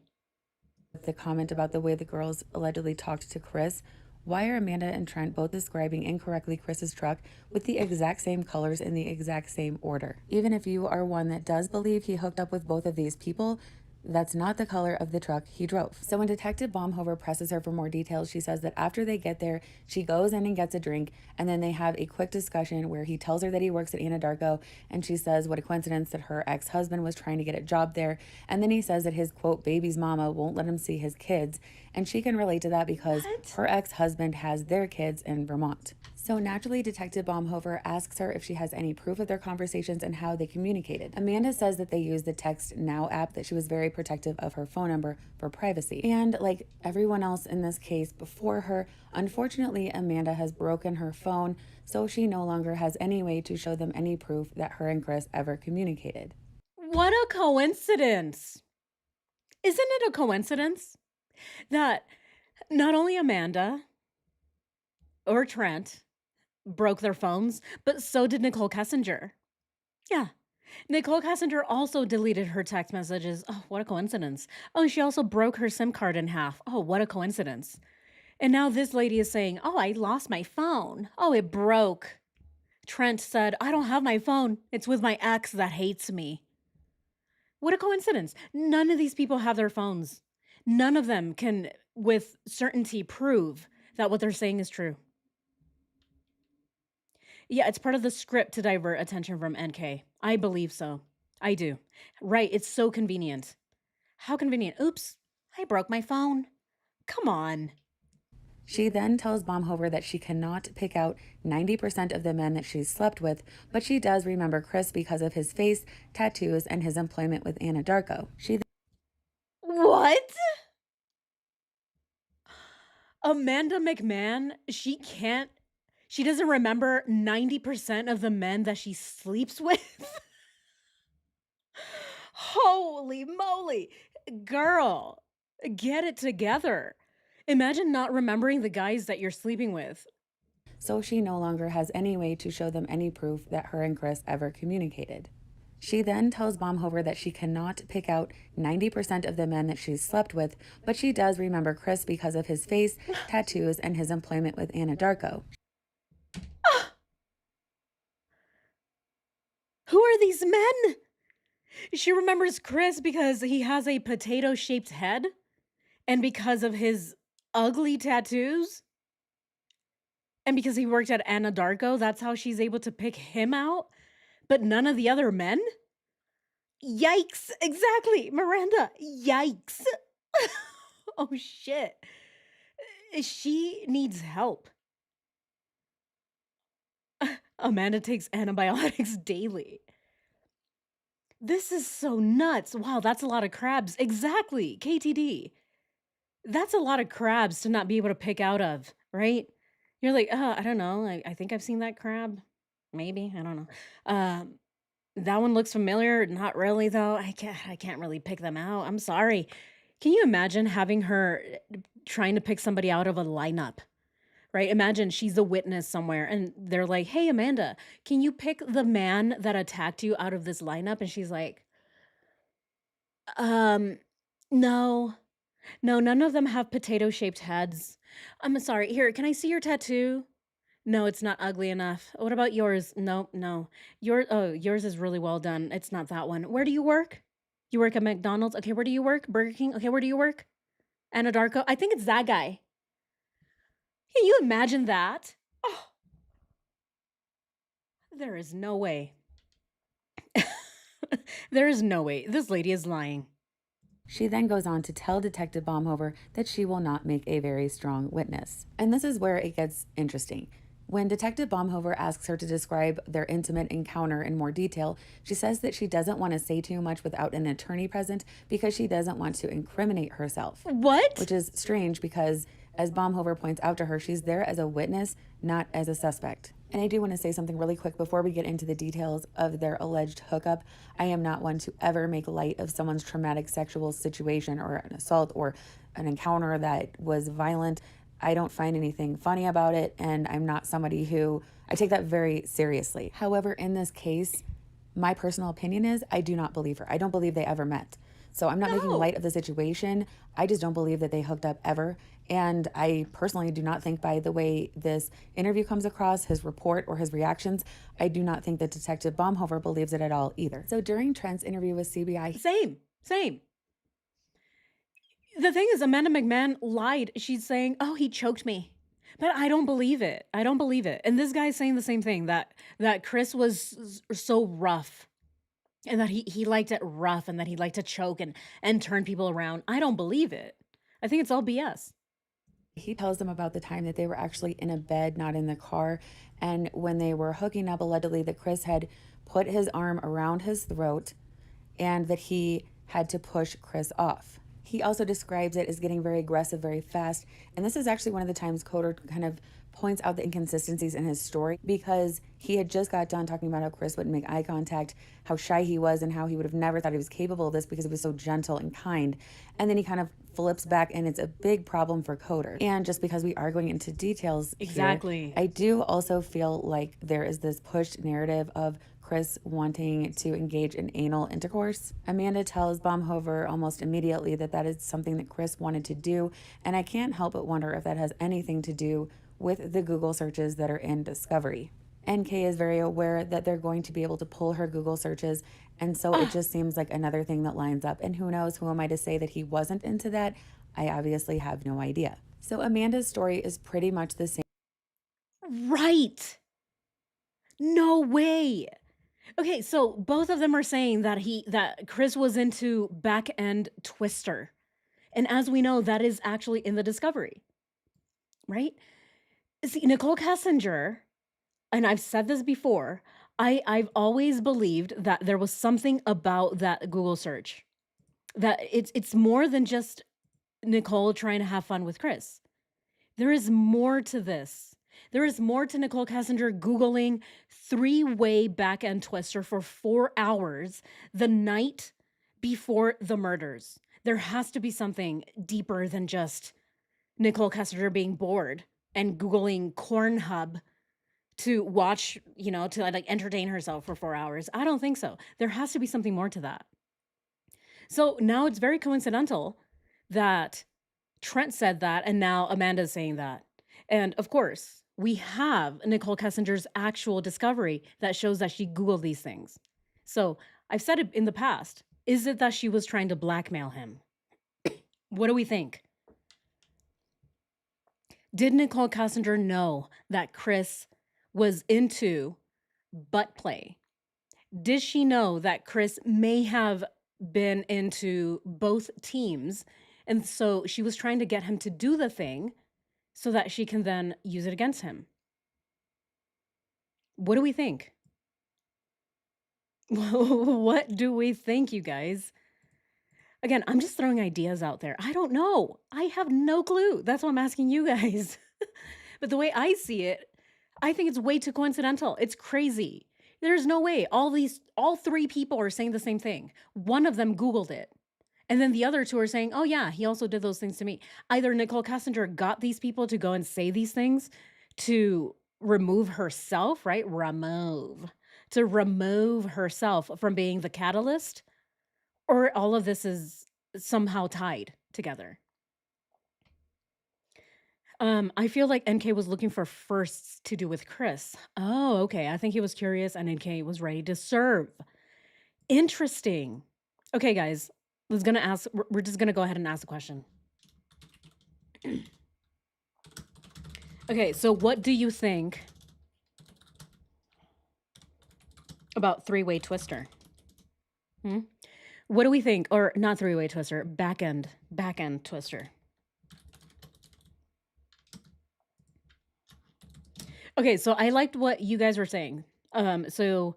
The comment about the way the girls allegedly talked to Chris. Why are Amanda and Trent both describing incorrectly Chris's truck with the exact same colors in the exact same order? Even if you are one that does believe he hooked up with both of these people, that's not the color of the truck he drove. So when Detective Baumhover presses her for more details, she says that after they get there, she goes in and gets a drink, and then they have a quick discussion where he tells her that he works at Anadarko, and she says what a coincidence that her ex-husband was trying to get a job there, and then he says that his, quote, baby's mama won't let him see his kids, and she can relate to that because her ex-husband has their kids in Vermont. So naturally, Detective Baumhover asks her if she has any proof of their conversations and how they communicated. Amanda says that they used the Text Now app, that she was very protective of her phone number for privacy. And like everyone else in this case before her, unfortunately, Amanda has broken her phone, so she no longer has any way to show them any proof that her and Chris ever communicated. What a coincidence. Isn't it a coincidence that not only Amanda or Trent broke their phones, but so did Nicole Kessinger? Yeah. Nicole Kessinger also deleted her text messages. Oh, what a coincidence. Oh, she also broke her SIM card in half. Oh, what a coincidence. And now this lady is saying, oh, I lost my phone. Oh, it broke. Trent said, I don't have my phone. It's with my ex that hates me. What a coincidence. None of these people have their phones. None of them can, with certainty, prove that what they're saying is true. Yeah, it's part of the script to divert attention from NK. I believe so. I do. Right, it's so convenient. How convenient. Oops, I broke my phone. Come on. She then tells Baumhover that she cannot pick out 90% of the men that she's slept with, but she does remember Chris because of his face, tattoos, and his employment with Anadarko. What? Amanda McMahon, she doesn't remember 90% of the men that she sleeps with? Holy moly. Girl, get it together. Imagine not remembering the guys that you're sleeping with. So she no longer has any way to show them any proof that her and Chris ever communicated. She then tells Baumhover that she cannot pick out 90% of the men that she's slept with, but she does remember Chris because of his face, tattoos, and his employment with Anadarko. Who are these men? She remembers Chris because he has a potato-shaped head and because of his ugly tattoos. And because he worked at Anadarko, that's how she's able to pick him out, but none of the other men? Yikes! Exactly, Miranda. Yikes. Oh shit. She needs help. Amanda takes antibiotics daily. This is so nuts. Wow, that's a lot of crabs. Exactly, KTD. That's a lot of crabs to not be able to pick out of, right? You're like, I don't know. I think I've seen that crab. Maybe. I don't know. That one looks familiar. Not really, though. I can't really pick them out. I'm sorry. Can you imagine having her trying to pick somebody out of a lineup? Right? Imagine she's a witness somewhere and they're like, hey, Amanda, can you pick the man that attacked you out of this lineup? And she's like, um, no, no, none of them have potato shaped heads. I'm sorry. Here, can I see your tattoo? No, it's not ugly enough. What about yours? No, no. Yours is really well done. It's not that one. Where do you work? You work at McDonald's? Okay, where do you work? Burger King? Okay, where do you work? Anadarko? I think it's that guy. Can you imagine that? Oh, there is no way. There is no way. This lady is lying. She then goes on to tell Detective Baumhover that she will not make a very strong witness. And this is where it gets interesting. When Detective Baumhover asks her to describe their intimate encounter in more detail, she says that she doesn't want to say too much without an attorney present because she doesn't want to incriminate herself. What? Which is strange because, as Baumhover points out to her, she's there as a witness, not as a suspect. And I do want to say something really quick before we get into the details of their alleged hookup. I am not one to ever make light of someone's traumatic sexual situation or an assault or an encounter that was violent. I don't find anything funny about it, and I'm not somebody who, I take that very seriously. However, in this case, my personal opinion is I do not believe her. I don't believe they ever met. So I'm not making light of the situation. I just don't believe that they hooked up ever. And I personally do not think, by the way this interview comes across, his report or his reactions, I do not think that Detective Baumhover believes it at all either. So during Trent's interview with CBI, Same. The thing is, Amanda McMahon lied. She's saying, oh, he choked me. But I don't believe it. I don't believe it. And this guy's saying the same thing, that Chris was so rough and that he liked it rough and that he liked to choke and turn people around. I don't believe it. I think it's all BS. he tells them about the time that they were actually in a bed, not in the car. And when they were hooking up, allegedly, that Chris had put his arm around his throat and that he had to push Chris off. He also describes it as getting very aggressive very fast. And this is actually one of the times Coder kind of points out the inconsistencies in his story, because he had just got done talking about how Chris wouldn't make eye contact, how shy he was, and how he would have never thought he was capable of this because he was so gentle and kind. And then he kind of flips back, and it's a big problem for Coder. And just because we are going into details Exactly. here, I do also feel like there is this pushed narrative of Chris wanting to engage in anal intercourse. Amanda tells Baumhover almost immediately that that is something that Chris wanted to do, and I can't help but wonder if that has anything to do with the Google searches that are in Discovery. NK is very aware that they're going to be able to pull her Google searches, and so it just seems like another thing that lines up. And who knows, who am I to say that he wasn't into that? I obviously have no idea. So Amanda's story is pretty much the same. Right. No way. Okay, so both of them are saying that Chris was into back end twister. And as we know, that is actually in the Discovery. Right? See, Nicole Kessinger, and I've said this before, I've always believed that there was something about that Google search. That it's more than just Nicole trying to have fun with Chris. There is more to this. There is more to Nicole Kessinger Googling three-way back-end twister for 4 hours the night before the murders. There has to be something deeper than just Nicole Kessinger being bored and Googling Cornhub to watch, to like entertain herself for 4 hours. I don't think so. There has to be something more to that. So now it's very coincidental that Trent said that, and now Amanda's saying that. And of course, we have Nicole Kessinger's actual discovery that shows that she Googled these things. So I've said it in the past. Is it that she was trying to blackmail him? What do we think? Did Nicole Kessinger know that Chris was into butt play? Did she know that Chris may have been into both teams? And so she was trying to get him to do the thing so that she can then use it against him. What do we think? What do we think, you guys? Again, I'm just throwing ideas out there. I don't know. I have no clue. That's why I'm asking you guys. But the way I see it, I think it's way too coincidental. It's crazy. There's no way all three people are saying the same thing. One of them Googled it. And then the other two are saying, oh yeah, he also did those things to me. Either Nicole Kessinger got these people to go and say these things to remove herself, right? To remove herself from being the catalyst, or all of this is somehow tied together. I feel like NK was looking for firsts to do with Chris. Oh, okay. I think he was curious and NK was ready to serve. Interesting. Okay, guys, we're just gonna go ahead and ask the question. Okay, so what do you think about three-way twister? What do we think? Or not three-way twister, back end twister. Okay, so I liked what you guys were saying. So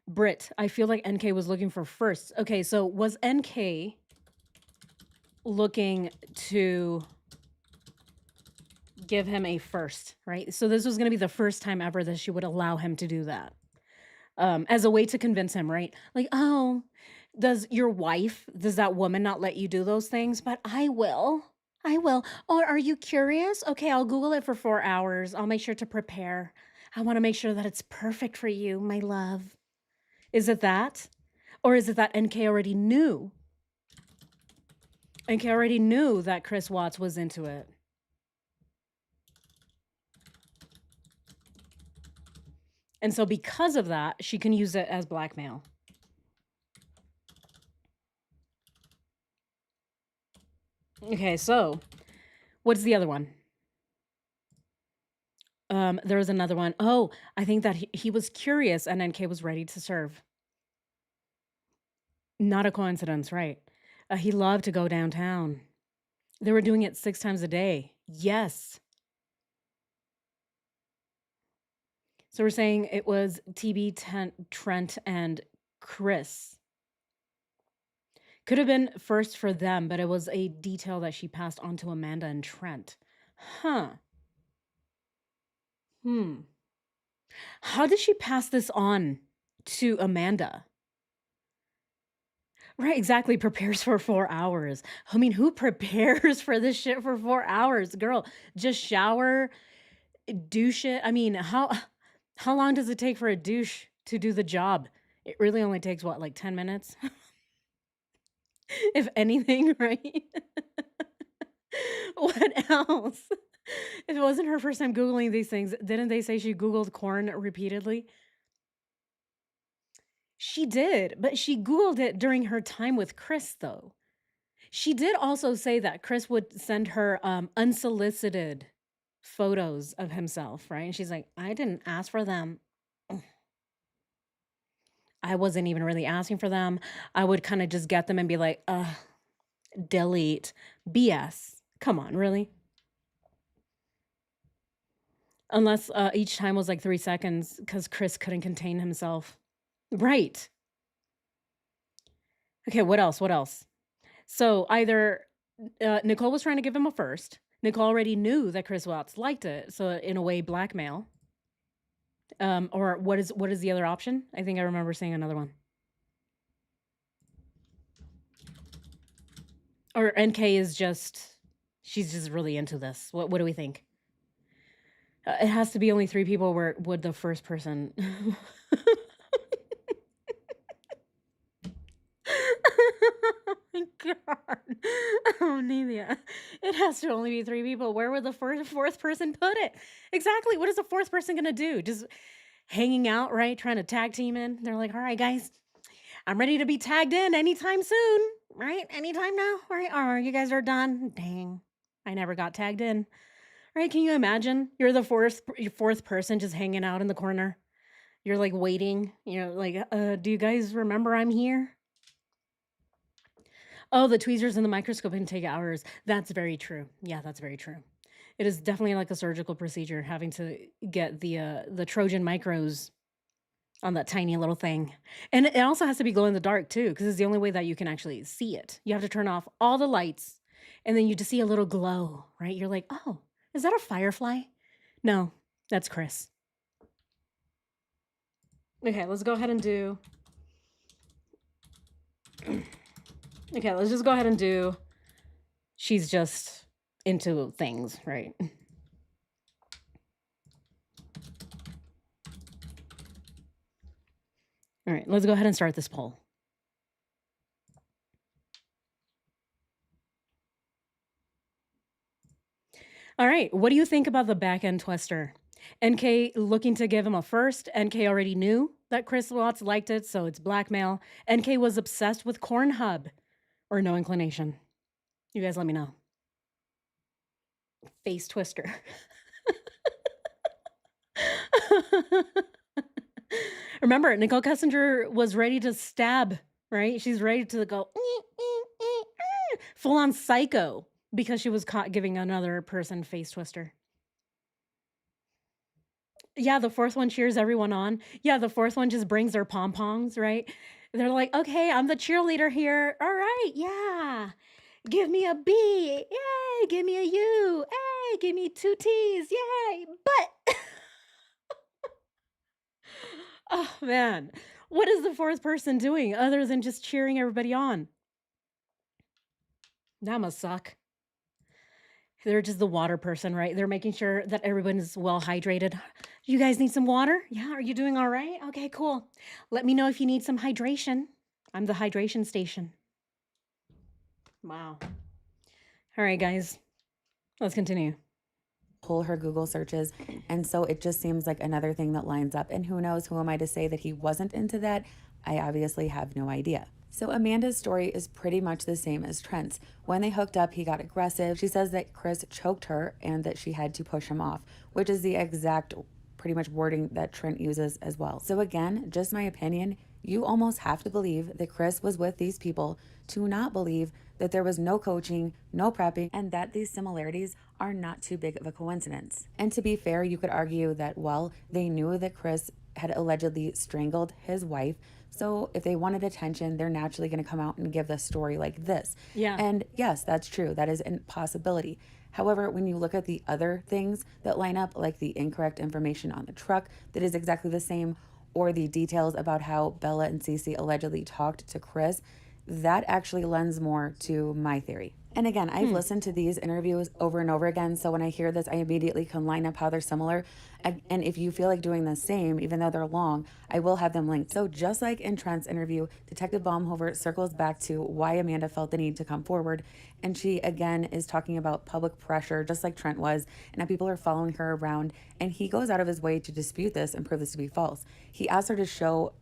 Brit, I feel like NK was looking for first. Okay, so was NK looking to give him a first, right? So this was going to be the first time ever that she would allow him to do that. As a way to convince him, right? Like, oh, does that woman not let you do those things? But I will. I will. Oh, are you curious? Okay, I'll Google it for 4 hours. I'll make sure to prepare. I want to make sure that it's perfect for you, my love. Is it that? Or is it that NK already knew? NK already knew that Chris Watts was into it. And so because of that, she can use it as blackmail. Okay, so what's the other one? There was another one. Oh, I think that he was curious and NK was ready to serve. Not a coincidence, right? He loved to go downtown. They were doing it 6 times a day. Yes. So we're saying it was TB, Trent, and Chris. Could have been first for them, but it was a detail that she passed on to Amanda and Trent. Huh. How did she pass this on to Amanda? Right, exactly. Prepares for 4 hours. I mean, who prepares for this shit for 4 hours? Girl, just shower, douche it. I mean, how long does it take for a douche to do the job? It really only takes what, like 10 minutes? If anything, right? What else? If it wasn't her first time Googling these things, didn't they say she Googled corn repeatedly? She did, but she Googled it during her time with Chris, though. She did also say that Chris would send her unsolicited photos of himself, right? And she's like, I didn't ask for them. I wasn't even really asking for them. I would kind of just get them and be like, delete. BS. Come on, really? Unless each time was like 3 seconds because Chris couldn't contain himself. Right. Okay, what else? What else? So either Nicole was trying to give him a first. Nicole already knew that Chris Watts liked it, so in a way, blackmail. Or what is the other option? I think I remember saying another one. Or NK is she's just really into this. What do we think? It has to be only 3 people where would the first person. Oh my god. Oh, Nelia. It has to only be 3 people. Where would the fourth person put it? Exactly. What is the 4th person gonna do? Just hanging out, right? Trying to tag team in. They're like, all right, guys, I'm ready to be tagged in anytime soon, right? Anytime now, right? Or you guys are done. Dang, I never got tagged in. Right? Can you imagine? You're the fourth person just hanging out in the corner. You're like waiting. You know, like, do you guys remember I'm here? Oh, the tweezers and the microscope can take hours. That's very true. Yeah, that's very true. It is definitely like a surgical procedure having to get the Trojan micros on that tiny little thing. And it also has to be glow in the dark too, because it's the only way that you can actually see it. You have to turn off all the lights and then you just see a little glow, right? You're like, oh, is that a firefly? No, that's Chris. Okay, let's go ahead and do. Okay, let's just go ahead and do. She's just into things, right? All right, let's go ahead and start this poll. All right, what do you think about the back end twister? NK looking to give him a first. NK already knew that Chris Watts liked it, so it's blackmail. NK was obsessed with Corn Hub, or no inclination. You guys let me know. Face twister. Remember, Nicole Kessinger was ready to stab right? She's ready to go full on psycho because she was caught giving another person face twister. Yeah, the fourth one cheers everyone on. Yeah, the fourth one just brings their pom-poms, right? They're like, "Okay, I'm the cheerleader here. All right, yeah. Give me a B. Yay, give me a U. Hey, give me 2 T's. Yay." But oh man, what is the fourth person doing other than just cheering everybody on? That must suck. They're just the water person, right? They're making sure that everyone is well hydrated. You guys need some water? Yeah, are you doing all right? Okay, cool. Let me know if you need some hydration. I'm the hydration station. Wow. All right, guys, let's continue. Pull her Google searches. And so it just seems like another thing that lines up. And who knows, who am I to say that he wasn't into that? I obviously have no idea. So Amanda's story is pretty much the same as Trent's. When they hooked up, he got aggressive. She says that Chris choked her and that she had to push him off, which is the exact pretty much wording that Trent uses as well. So again, just my opinion, you almost have to believe that Chris was with these people to not believe that there was no coaching, no prepping, and that these similarities are not too big of a coincidence. And to be fair, you could argue that, well, they knew that Chris had allegedly strangled his wife. So if they wanted attention, they're naturally going to come out and give the story like this. Yeah. And yes, that's true. That is a possibility. However, when you look at the other things that line up, like the incorrect information on the truck that is exactly the same, or the details about how Bella and Cece allegedly talked to Chris, that actually lends more to my theory. And again, I've listened to these interviews over and over again, so when I hear this, I immediately can line up how they're similar. And if you feel like doing the same, even though they're long, I will have them linked. So just like in Trent's interview, Detective Baumhover circles back to why Amanda felt the need to come forward. And she, again, is talking about public pressure, just like Trent was, and how people are following her around. And he goes out of his way to dispute this and prove this to be false. He asks her to show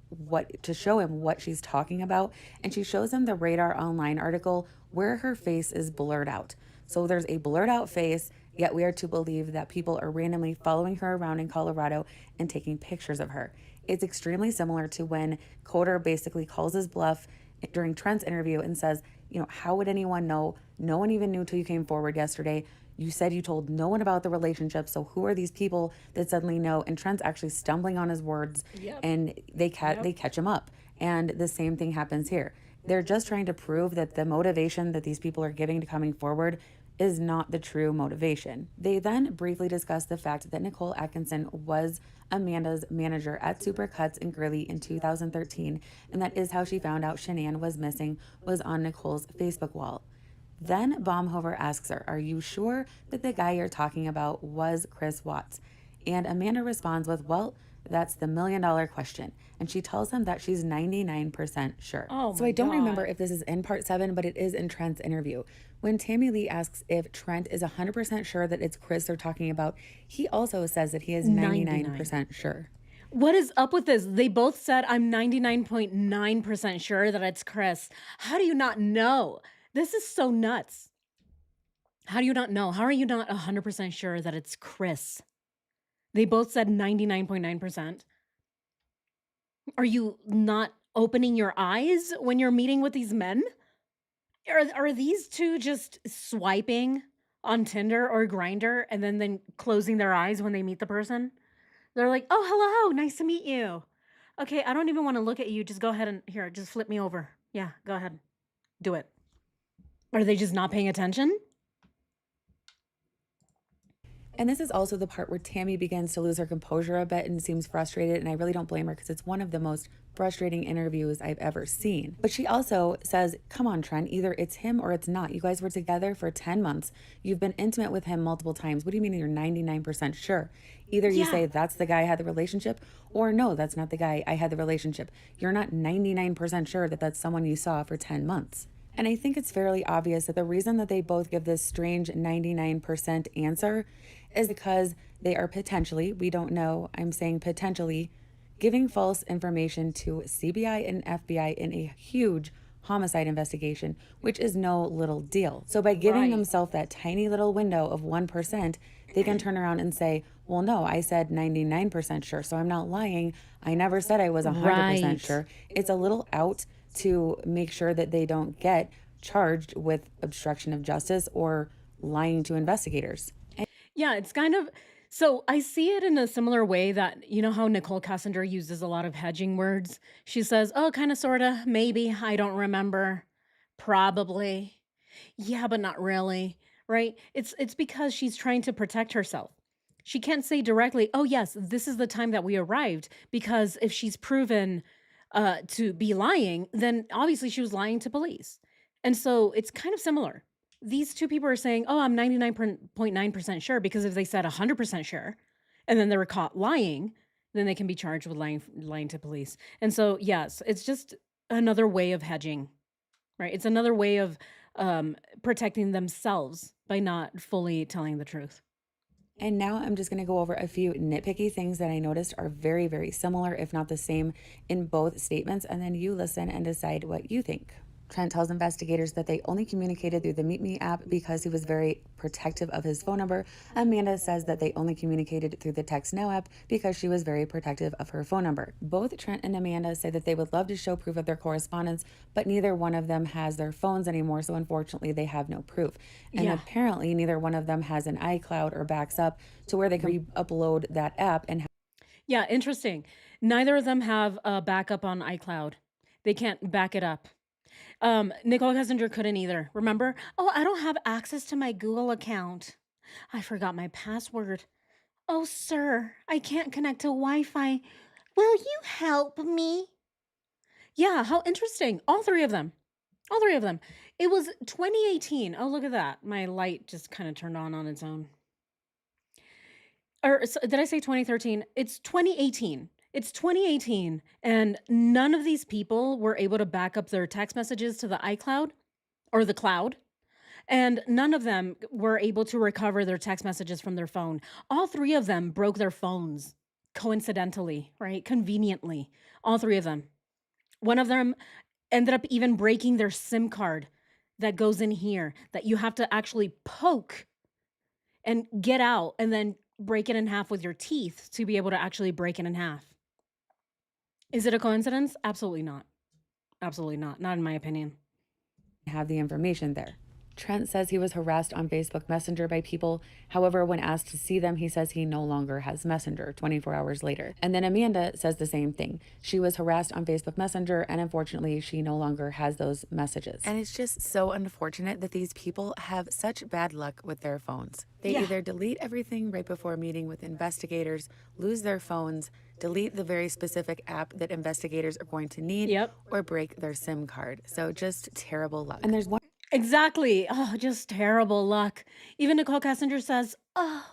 him what she's talking about, and she shows him the Radar Online article where her face is blurred out. So there's a blurred out face, yet we are to believe that people are randomly following her around in Colorado and taking pictures of her. It's extremely similar to when Coder basically calls his bluff during Trent's interview and says, how would anyone know? No one even knew till you came forward yesterday. You said you told no one about the relationship, so who are these people that suddenly know? And Trent's actually stumbling on his words, and they catch him up. And the same thing happens here. They're just trying to prove that the motivation that these people are giving to coming forward is not the true motivation. They then briefly discuss the fact that Nicole Atkinson was Amanda's manager at Supercuts in Greeley in 2013, and that is how she found out Shanann was missing, was on Nicole's Facebook wall. Then Baumhover asks her, "Are you sure that the guy you're talking about was Chris Watts?" And Amanda responds with, "Well, that's the $1 million question." And she tells him that she's 99% sure. Oh So my I don't God. remember if this is in part 7, but it is in Trent's interview. When Tammy Lee asks if Trent is 100% sure that it's Chris they're talking about, he also says that he is 99% sure. What is up with this? They both said, I'm 99.9% sure that it's Chris. How do you not know? This is so nuts. How do you not know? How are you not 100% sure that it's Chris? They both said 99.9%. Are you not opening your eyes when you're meeting with these men? Are these two just swiping on Tinder or Grindr and then closing their eyes when they meet the person? They're like, "Oh, hello, nice to meet you. Okay, I don't even want to look at you. Just go ahead and here, just flip me over. Yeah, go ahead. Do it." Are they just not paying attention? And this is also the part where Tammy begins to lose her composure a bit and seems frustrated, and I really don't blame her because it's one of the most frustrating interviews I've ever seen. But she also says, "Come on, Trent, either it's him or it's not. You guys were together for 10 months. You've been intimate with him multiple times. What do you mean you're 99% sure? Either you say that's the guy I had the relationship, or no, that's not the guy I had the relationship. You're not 99% sure that that's someone you saw for 10 months. And I think it's fairly obvious that the reason that they both give this strange 99% answer is because they are potentially, we don't know, I'm saying potentially, giving false information to CBI and FBI in a huge homicide investigation, which is no little deal. So by giving themselves that tiny little window of 1%, they can turn around and say, well, no, I said 99% sure, so I'm not lying. I never said I was 100% sure. It's a little out to make sure that they don't get charged with obstruction of justice or lying to investigators. Yeah, it's kind of so I see it in a similar way that you know how Nicole Kessinger uses a lot of hedging words. She says, "Oh, kind of sorta, maybe, I don't remember. Probably. Yeah, but not really." Right? It's because she's trying to protect herself. She can't say directly, "Oh, yes, this is the time that we arrived," because if she's proven to be lying, then obviously she was lying to police. And so it's kind of similar. These two people are saying, "Oh, I'm 99.9% sure," because if they said 100% sure and then they were caught lying, then they can be charged with lying to police. And so, yes, it's just another way of hedging, right? It's another way of protecting themselves by not fully telling the truth. And now I'm just going to go over a few nitpicky things that I noticed are very, very similar, if not the same, in both statements. And then you listen and decide what you think. Trent tells investigators that they only communicated through the Meet Me app because he was very protective of his phone number. Amanda says that they only communicated through the Text Now app because she was very protective of her phone number. Both Trent and Amanda say that they would love to show proof of their correspondence, but neither one of them has their phones anymore, so unfortunately they have no proof. And Yeah. apparently neither one of them has an iCloud or backs up to where they can re-upload that app and Yeah, interesting. Neither of them have a backup on iCloud. They can't back it up. Nicole Kessinger couldn't either. Remember? Oh, I don't have access to my Google account. I forgot my password. Oh, sir, I can't connect to Wi-Fi. Will you help me? Yeah, how interesting. All three of them. All three of them. It was 2018. Oh, look at that. My light just kind of turned on its own. Or did I say 2013? It's 2018. It's 2018, and none of these people were able to back up their text messages to the iCloud or the cloud, and none of them were able to recover their text messages from their phone. All three of them broke their phones coincidentally, right? Conveniently. All three of them. One of them ended up even breaking their SIM card that goes in here that you have to actually poke and get out and then break it in half with your teeth to be able to actually break it in half. Is it a coincidence? Absolutely not. Absolutely not. Not in my opinion. have the information there. Trent says he was harassed on Facebook Messenger by people. However, when asked to see them, he says he no longer has Messenger 24 hours later. And then Amanda says the same thing. She was harassed on Facebook Messenger, and unfortunately, she no longer has those messages. And it's just so unfortunate that these people have such bad luck with their phones. They either delete everything right before meeting with investigators, lose their phones, delete the very specific app that investigators are going to need, or break their SIM card. So just terrible luck. And there's one. Exactly. Oh, just terrible luck. Even Nicole Kessinger says, "Oh,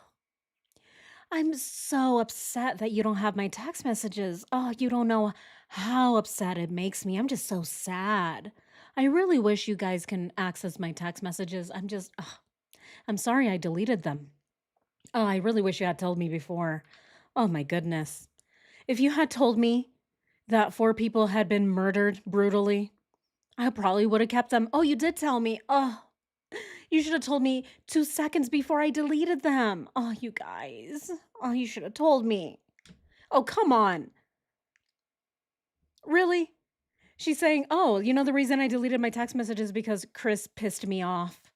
I'm so upset that you don't have my text messages. Oh, you don't know how upset it makes me. I'm just so sad. I really wish you guys can access my text messages. I'm sorry I deleted them. Oh, I really wish you had told me before. Oh my goodness. If you had told me that 4 people had been murdered brutally, I probably would have kept them. Oh, you did tell me. Oh, you should have told me 2 seconds before I deleted them. Oh, you guys. Oh, you should have told me. Oh, come on. Really? She's saying, "Oh, you know the reason I deleted my text messages because Chris pissed me off."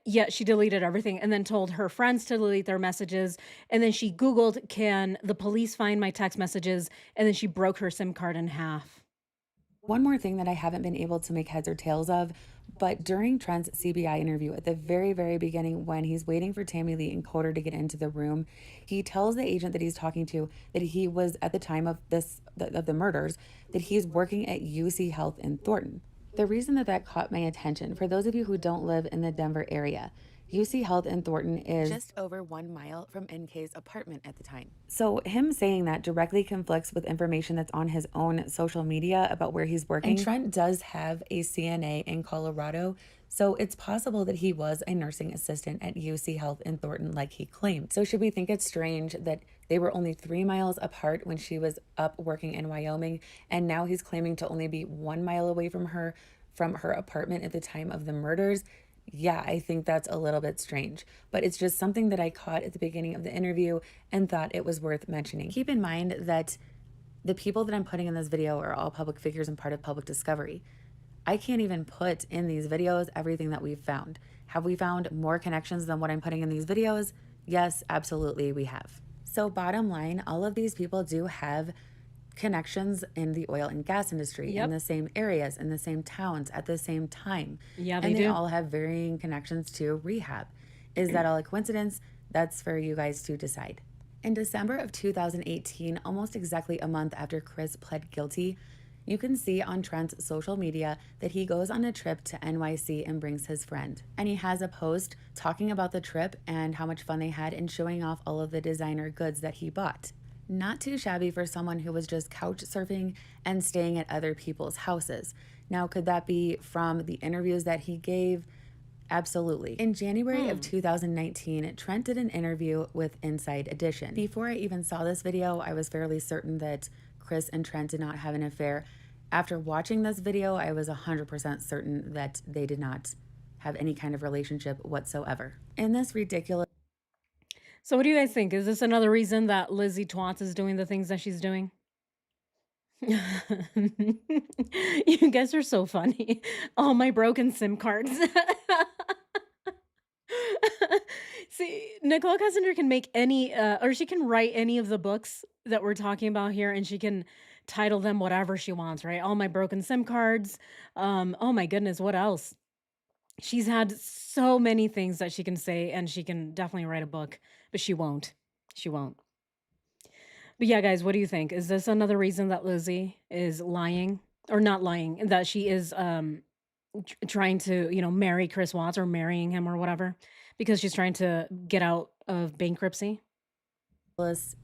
Yeah, she deleted everything and then told her friends to delete their messages. And then she Googled, "Can the police find my text messages?" And then she broke her SIM card in half. One more thing that I haven't been able to make heads or tails of, but during Trent's CBI interview at the very, very beginning, when he's waiting for Tammy Lee and Coder to get into the room, he tells the agent that he's talking to that he was at the time of the murders, that he's working at UC Health in Thornton. The reason that that caught my attention, for those of you who don't live in the Denver area, UC Health in Thornton is just over 1 mile from NK's apartment at the time. So him saying that directly conflicts with information that's on his own social media about where he's working. And Trent does have a CNA in Colorado, so it's possible that he was a nursing assistant at UC Health in Thornton like he claimed. So should we think it's strange that they were only 3 miles apart when she was up working in Wyoming, and now he's claiming to only be 1 mile away from her apartment at the time of the murders? Yeah, I think that's a little bit strange, but it's just something that I caught at the beginning of the interview and thought it was worth mentioning. Keep in mind that The people that I'm putting in this video are all public figures and part of public discovery. I can't even put in these videos everything that we've found. Have we found more connections than what I'm putting in these videos? Yes, absolutely, we have. So bottom line, all of these people do have connections in the oil and gas industry, in the same areas, in the same towns, at the same time. Yeah, they and they do. all have varying connections to rehab. Is that all a coincidence? That's for you guys to decide. In December of 2018, almost exactly a month after Chris pled guilty, you can see on Trent's social media that he goes on a trip to NYC and brings his friend. And he has a post talking about the trip and how much fun they had and showing off all of the designer goods that he bought. Not too shabby for someone who was just couch surfing and staying at other people's houses. Now, could that be from the interviews that he gave? Absolutely. In January of 2019, Trent did an interview with Inside Edition. Before I even saw this video, I was fairly certain that Chris and Trent did not have an affair. After watching this video, I was 100% certain that they did not have any kind of relationship whatsoever. In this ridiculous So what do you guys think? Is this another reason that Lizzie Twats is doing the things that she's doing? You guys are so funny. All my broken SIM cards. See, Nicole Kessinger can make any, or she can write any of the books that we're talking about here, and she can title them whatever she wants, right? All my broken SIM cards. Oh my goodness, what else? She's had so many things that she can say, and she can definitely write a book, but she won't. She won't. But yeah, guys, what do you think? Is this another reason that Lizzie is lying or not lying, that she is trying to, marry Chris Watts or marrying him or whatever because she's trying to get out of bankruptcy?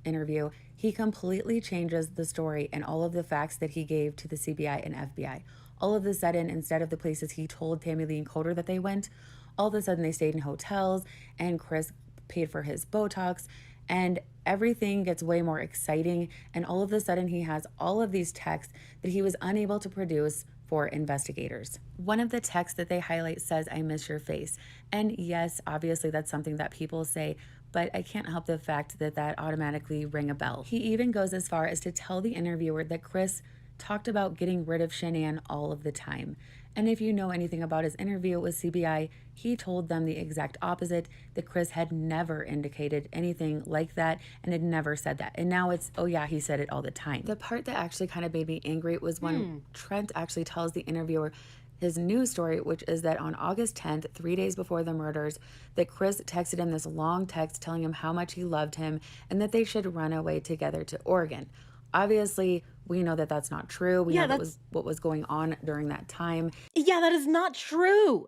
interview, he completely changes the story and all of the facts that he gave to the CBI and FBI. All of a sudden, instead of the places he told Tammy Lee and Coder that they went, all of a sudden they stayed in hotels and Chris paid for his Botox and everything gets way more exciting. And all of a sudden he has all of these texts that he was unable to produce for investigators. One of the texts that they highlight says, "I miss your face." And yes, obviously that's something that people say, but I can't help the fact that that automatically rang a bell. He even goes as far as to tell the interviewer that Chris talked about getting rid of Shanann all of the time. And if you know anything about his interview with CBI, he told them the exact opposite, that Chris had never indicated anything like that and had never said that. And now it's, oh yeah, he said it all the time. The part that actually kind of made me angry was when Trent actually tells the interviewer his news story, which is that on August 10th, 3 days before the murders, that Chris texted him this long text telling him how much he loved him and that they should run away together to Oregon. Obviously, we know that that's not true. We know that was what was going on during that time. Yeah, that is not true.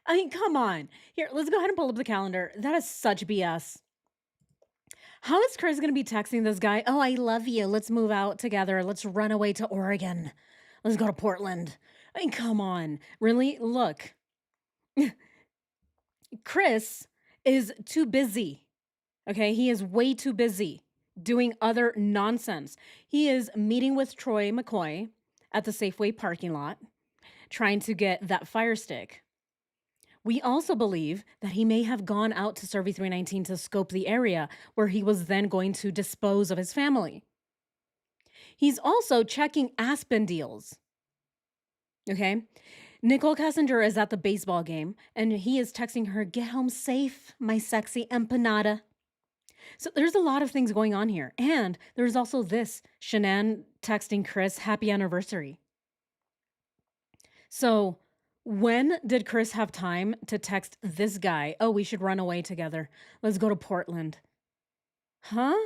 I mean, come on. Here, let's go ahead and pull up the calendar. That is such BS. How is Chris going to be texting this guy? Oh, I love you. Let's move out together. Let's run away to Oregon. Let's go to Portland. I mean, come on. Really? Look, Chris is too busy. Okay. He is way too busy doing other nonsense. He is meeting with Troy McCoy at the Safeway parking lot, trying to get that fire stick. We also believe that he may have gone out to Survey 319 to scope the area where he was then going to dispose of his family. He's also checking Aspen deals. Okay. Nicole Kessinger is at the baseball game and he is texting her, "Get home safe, my sexy empanada." So there's a lot of things going on here. And there's also this Shanann texting Chris, "Happy anniversary." So when did Chris have time to text this guy, "Oh, we should run away together. Let's go to Portland"? Huh?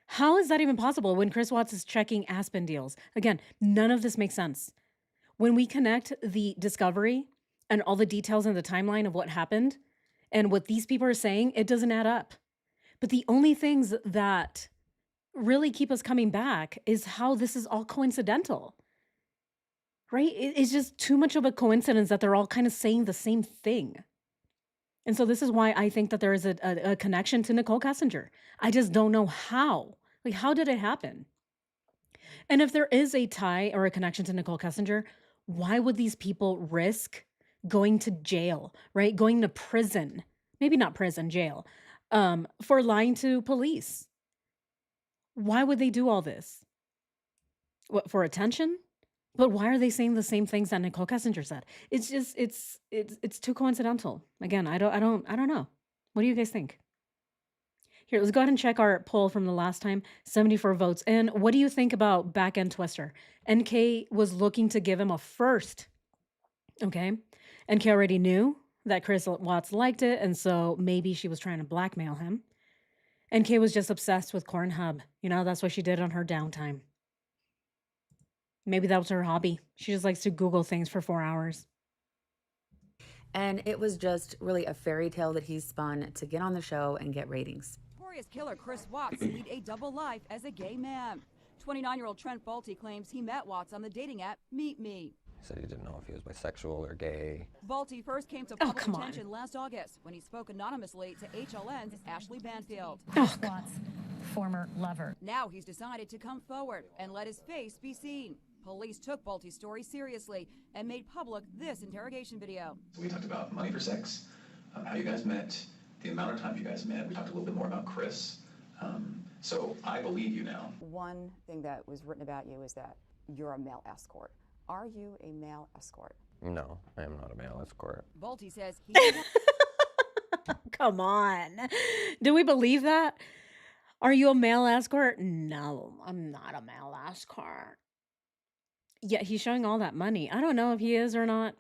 How is that even possible when Chris Watts is checking Aspen deals? Again, none of this makes sense. When we connect the discovery and all the details in the timeline of what happened and what these people are saying, it doesn't add up. But the only things that really keep us coming back is how this is all coincidental, right? It's just too much of a coincidence that they're all kind of saying the same thing. And so this is why I think that there is a connection to Nicole Kessinger. I just don't know how. Like, how did it happen? And if there is a tie or a connection to Nicole Kessinger, why would these people risk going to jail, right? Going to prison, maybe not prison, jail, for lying to police? Why would they do all this? What, for attention? But why are they saying the same things that Nicole Kessinger said? It's just it's too coincidental. Again, I don't know. What do you guys think? Here, let's go ahead and check our poll from the last time. 74 votes. And what do you think about Back End Twister? NK was looking to give him a first. Okay. NK already knew that Chris Watts liked it, and so maybe she was trying to blackmail him. NK was just obsessed with Cornhub. You know, that's what she did on her downtime. Maybe that was her hobby. She just likes to Google things for 4 hours. And it was just really a fairy tale that he spun to get on the show and get ratings. Notorious killer Chris Watts lead a double life as a gay man. 29-year-old Trent Balti claims he met Watts on the dating app Meet Me. He said he didn't know if he was bisexual or gay. Balti first came to public attention last August when he spoke anonymously to HLN's Ashley Banfield. Watts' former lover. Now he's decided to come forward and let his face be seen. Police took Balti's story seriously and made public this interrogation video. We talked about money for sex, how you guys met, the amount of time you guys met. We talked a little bit more about Chris. So I believe you now. One thing that was written about you is that you're a male escort. Are you a male escort? No, I am not a male escort. Balti says he... Come on. Do we believe that? Are you a male escort? No, I'm not a male escort. Yet he's showing all that money. I don't know if he is or not.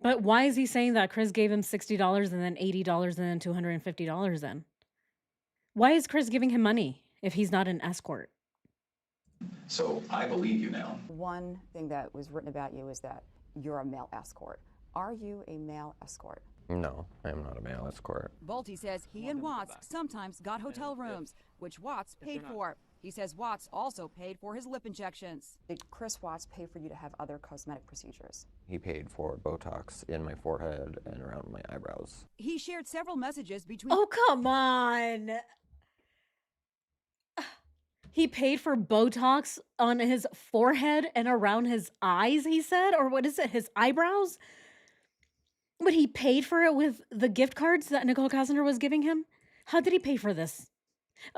But why is he saying that Chris gave him $60 and then $80 and then $250 then? Why is Chris giving him money if he's not an escort? So I believe you now. One thing that was written about you is that you're a male escort. Are you a male escort? No, I am not a male escort. Balti says he and Watts sometimes got hotel rooms, which Watts paid for. He says Watts also paid for his lip injections. Did Chris Watts pay for you to have other cosmetic procedures? He paid for Botox in my forehead and around my eyebrows. He shared several messages between... Oh, come on. He paid for Botox on his forehead and around his eyes, he said? Or what is it, his eyebrows? But he paid for it with the gift cards that Nicole Kessinger was giving him? How did he pay for this?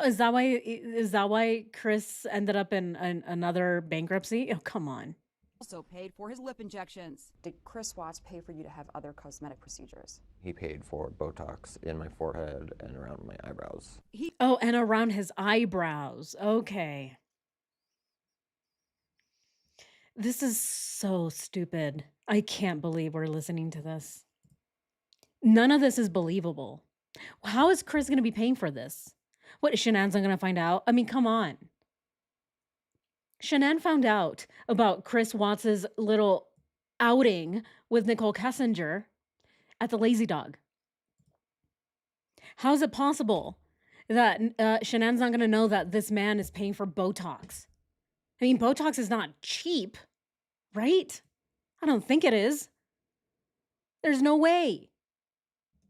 Is that why Chris ended up in another bankruptcy? Oh, come on. Also paid for his lip injections. Did Chris Watts pay for you to have other cosmetic procedures? He paid for Botox in my forehead and around my eyebrows. Oh, and around his eyebrows. Okay. This is so stupid. I can't believe we're listening to this. None of this is believable. How is Chris going to be paying for this? What, Shanann's not going to find out? I mean, come on. Shanann found out about Chris Watts' little outing with Nicole Kessinger at the Lazy Dog. How is it possible that Shanann's not going to know that this man is paying for Botox? I mean, Botox is not cheap, right? I don't think it is. There's no way.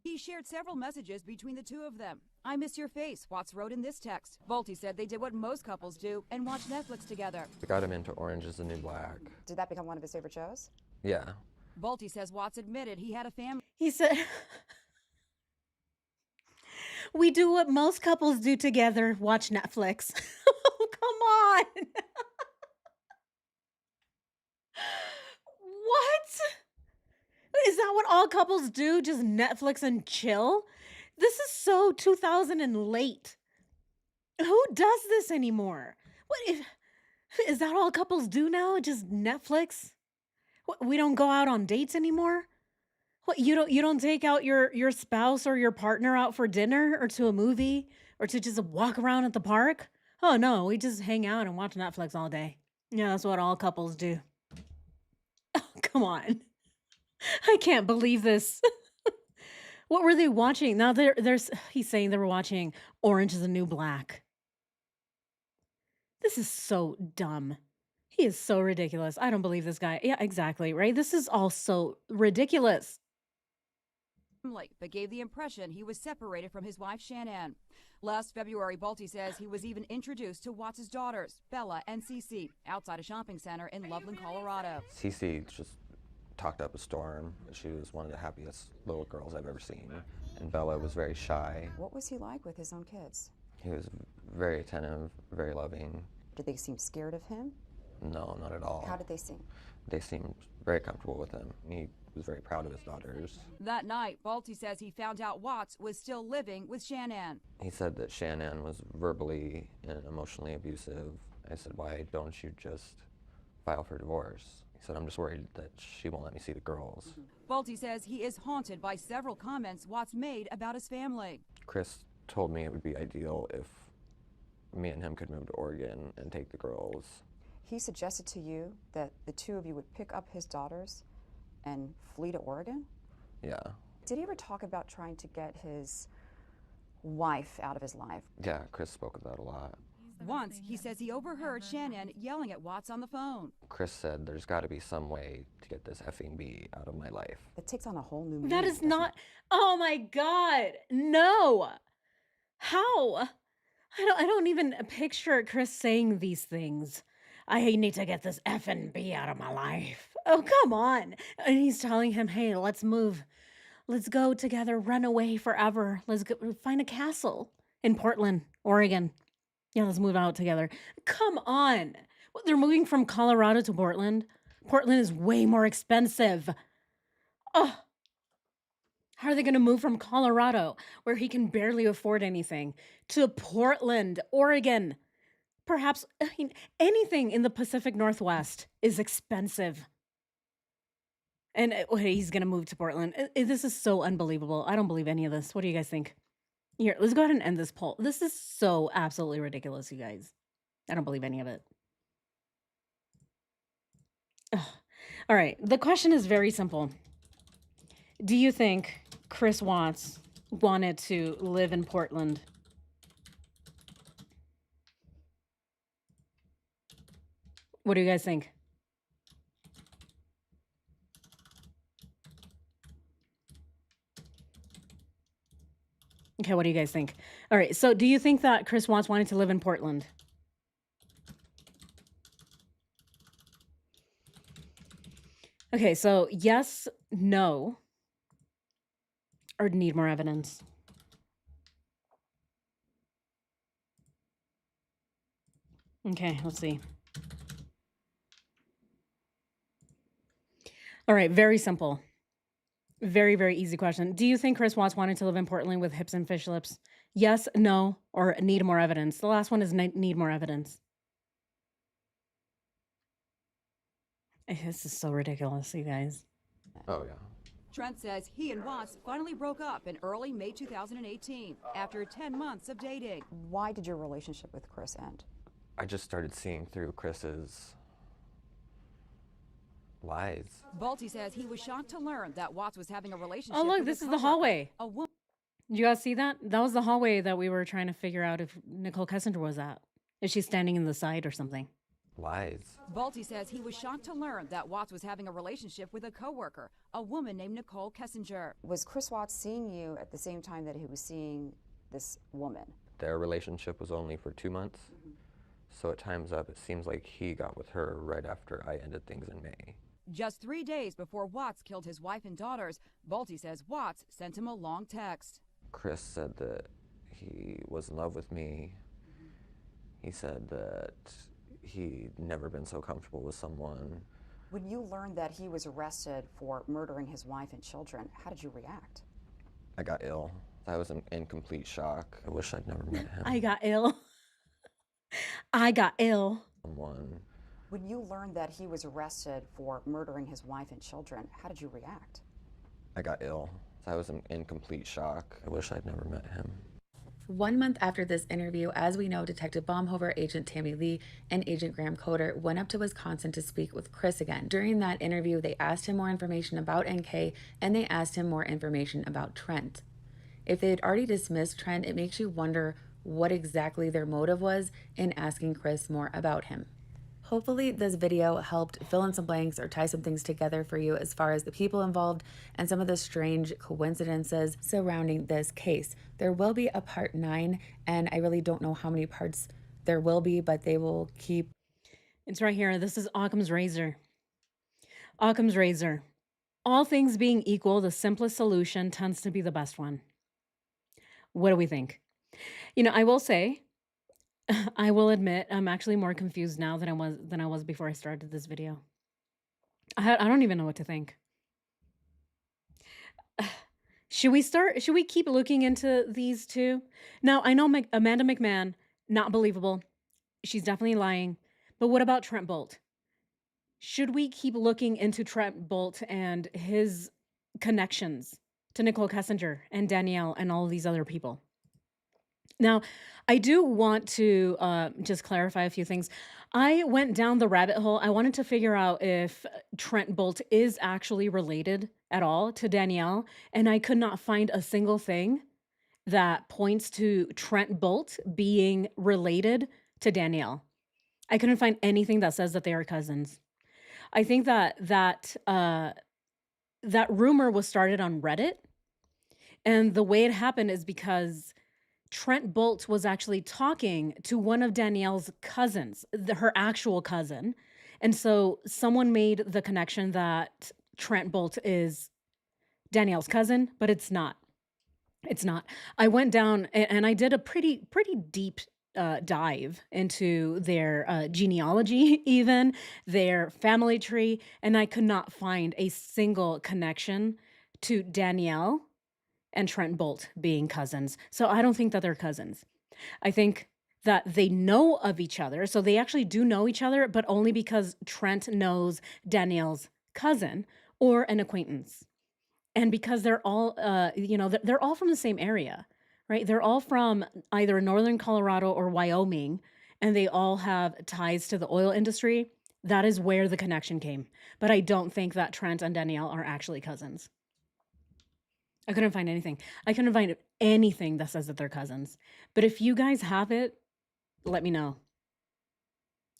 He shared several messages between the two of them. I miss your face, Watts wrote in this text. Balti said they did what most couples do and watch Netflix together. I got him into Orange is the New Black. Did that become one of his favorite shows? Yeah. Balti says Watts admitted he had a family. He said, we do what most couples do together, watch Netflix. Oh, come on. What? Is that what all couples do? Just Netflix and chill? This is so 2000 and late. Who does this anymore? Is that all couples do now? Just Netflix? What, we don't go out on dates anymore? What, you don't take out your spouse or your partner out for dinner or to a movie or to just walk around at the park? Oh no, we just hang out and watch Netflix all day. Yeah, that's what all couples do. Oh, come on. I can't believe this. What were they watching? Now he's saying they were watching Orange is the New Black. This is so dumb. He is so ridiculous. I don't believe this guy. Yeah, exactly, right? This is all so ridiculous. But gave the impression he was separated from his wife, Shanann. Last February, Balti says he was even introduced to Watts' daughters, Bella and Cece, outside a shopping center in Loveland, Colorado. Cece just talked up a storm. She was one of the happiest little girls I've ever seen. And Bella was very shy. What was he like with his own kids? He was very attentive, very loving. Did they seem scared of him? No, not at all. How did they seem? They seemed very comfortable with him. He was very proud of his daughters. That night, Balti says he found out Watts was still living with Shanann. He said that Shanann was verbally and emotionally abusive. I said, why don't you just file for divorce? He said, I'm just worried that she won't let me see the girls. Balti says he is haunted by several comments Watts made about his family. Chris told me it would be ideal if me and him could move to Oregon and take the girls. He suggested to you that the two of you would pick up his daughters and flee to Oregon? Yeah. Did he ever talk about trying to get his wife out of his life? Yeah, Chris spoke of that a lot. Once, he says he overheard Shanann yelling at Watts on the phone. Chris said there's got to be some way to get this effing bee out of my life. It takes on a whole new meaning. That is doesn't not. it? Oh my God. No. How? I don't even picture Chris saying these things. I need to get this effing bee out of my life. Oh, come on. And he's telling him, hey, let's move. Let's go together, run away forever. Let's go find a castle in Portland, Oregon. Yeah, let's move out together. Come on. What, they're moving from Colorado to Portland? Portland is way more expensive. Oh, how are they going to move from Colorado, where he can barely afford anything, to Portland, Oregon? Perhaps, I mean, anything in the Pacific Northwest is expensive. And he's going to move to Portland. This is so unbelievable. I don't believe any of this. What do you guys think? Here, let's go ahead and end this poll. This is so absolutely ridiculous, you guys. I don't believe any of it. Ugh. All right. The question is very simple. Do you think Chris Watts wanted to live in Portland? What do you guys think? Okay, what do you guys think? All right, so do you think that Chris Watts wanted to live in Portland? Okay, so yes, no, or need more evidence. Okay, let's see. All right, very simple. Very, very easy question. Do you think Chris Watts wanted to live in Portland with hips and fish lips? Yes, no, or need more evidence? The last one is need more evidence. This is so ridiculous, you guys. Oh, yeah. Trent says he and Watts finally broke up in early May 2018 after 10 months of dating. Why did your relationship with Chris end? I just started seeing through Chris's lies. Balti says he was shocked to learn that Watts was having a relationship Oh, look, with this a is the coworker, hallway. a woman. Did you guys see that? That was the hallway that we were trying to figure out if Nicole Kessinger was at. Is she standing in the side or something? Lies. Balti says he was shocked to learn that Watts was having a relationship with a coworker, a woman named Nicole Kessinger. Was Chris Watts seeing you at the same time that he was seeing this woman? Their relationship was only for 2 months. So it times up, it seems like he got with her right after I ended things in May. Just 3 days before Watts killed his wife and daughters, Balti says Watts sent him a long text. Chris said that he was in love with me. He said that he'd never been so comfortable with someone. When you learned that he was arrested for murdering his wife and children, how did you react? I got ill. I was in complete shock. I wish I'd never met him. I got ill. I got ill. Someone. When you learned that he was arrested for murdering his wife and children, how did you react? I got ill. I was in complete shock. I wish I'd never met him. 1 month after this interview, as we know, Detective Baumhover, Agent Tammy Lee, and Agent Graham Coder went up to Wisconsin to speak with Chris again. During that interview, they asked him more information about NK, and they asked him more information about Trent. If they had already dismissed Trent, it makes you wonder what exactly their motive was in asking Chris more about him. Hopefully this video helped fill in some blanks or tie some things together for you as far as the people involved and some of the strange coincidences surrounding this case. There will be a part 9, and I really don't know how many parts there will be, but they will keep. It's right here. This is Occam's razor. Occam's razor. All things being equal, the simplest solution tends to be the best one. What do we think? You know, I will say, I will admit I'm actually more confused now than I was before I started this video. I don't even know what to think. Should we keep looking into these two? Now, I know Amanda McMahon, not believable. She's definitely lying. But what about Trent Bolt? Should we keep looking into Trent Bolt and his connections to Nicole Kessinger and Danielle and all of these other people? Now, I do want to just clarify a few things. I went down the rabbit hole. I wanted to figure out if Trent Bolt is actually related at all to Danielle, and I could not find a single thing that points to Trent Bolt being related to Danielle. I couldn't find anything that says that they are cousins. I think that rumor was started on Reddit, and the way it happened is because Trent Bolt was actually talking to one of Danielle's cousins, her actual cousin. And so someone made the connection that Trent Bolt is Danielle's cousin, but it's not. It's not. I went down and I did a pretty deep dive into their genealogy, even their family tree, and I could not find a single connection to Danielle and Trent Bolt being cousins. So I don't think that they're cousins. I think that they know of each other. So they actually do know each other, but only because Trent knows Danielle's cousin or an acquaintance. And because they're all, they're all from the same area, right? They're all from either northern Colorado or Wyoming, and they all have ties to the oil industry. That is where the connection came. But I don't think that Trent and Danielle are actually cousins. I couldn't find anything. I couldn't find anything that says that they're cousins. But if you guys have it, let me know.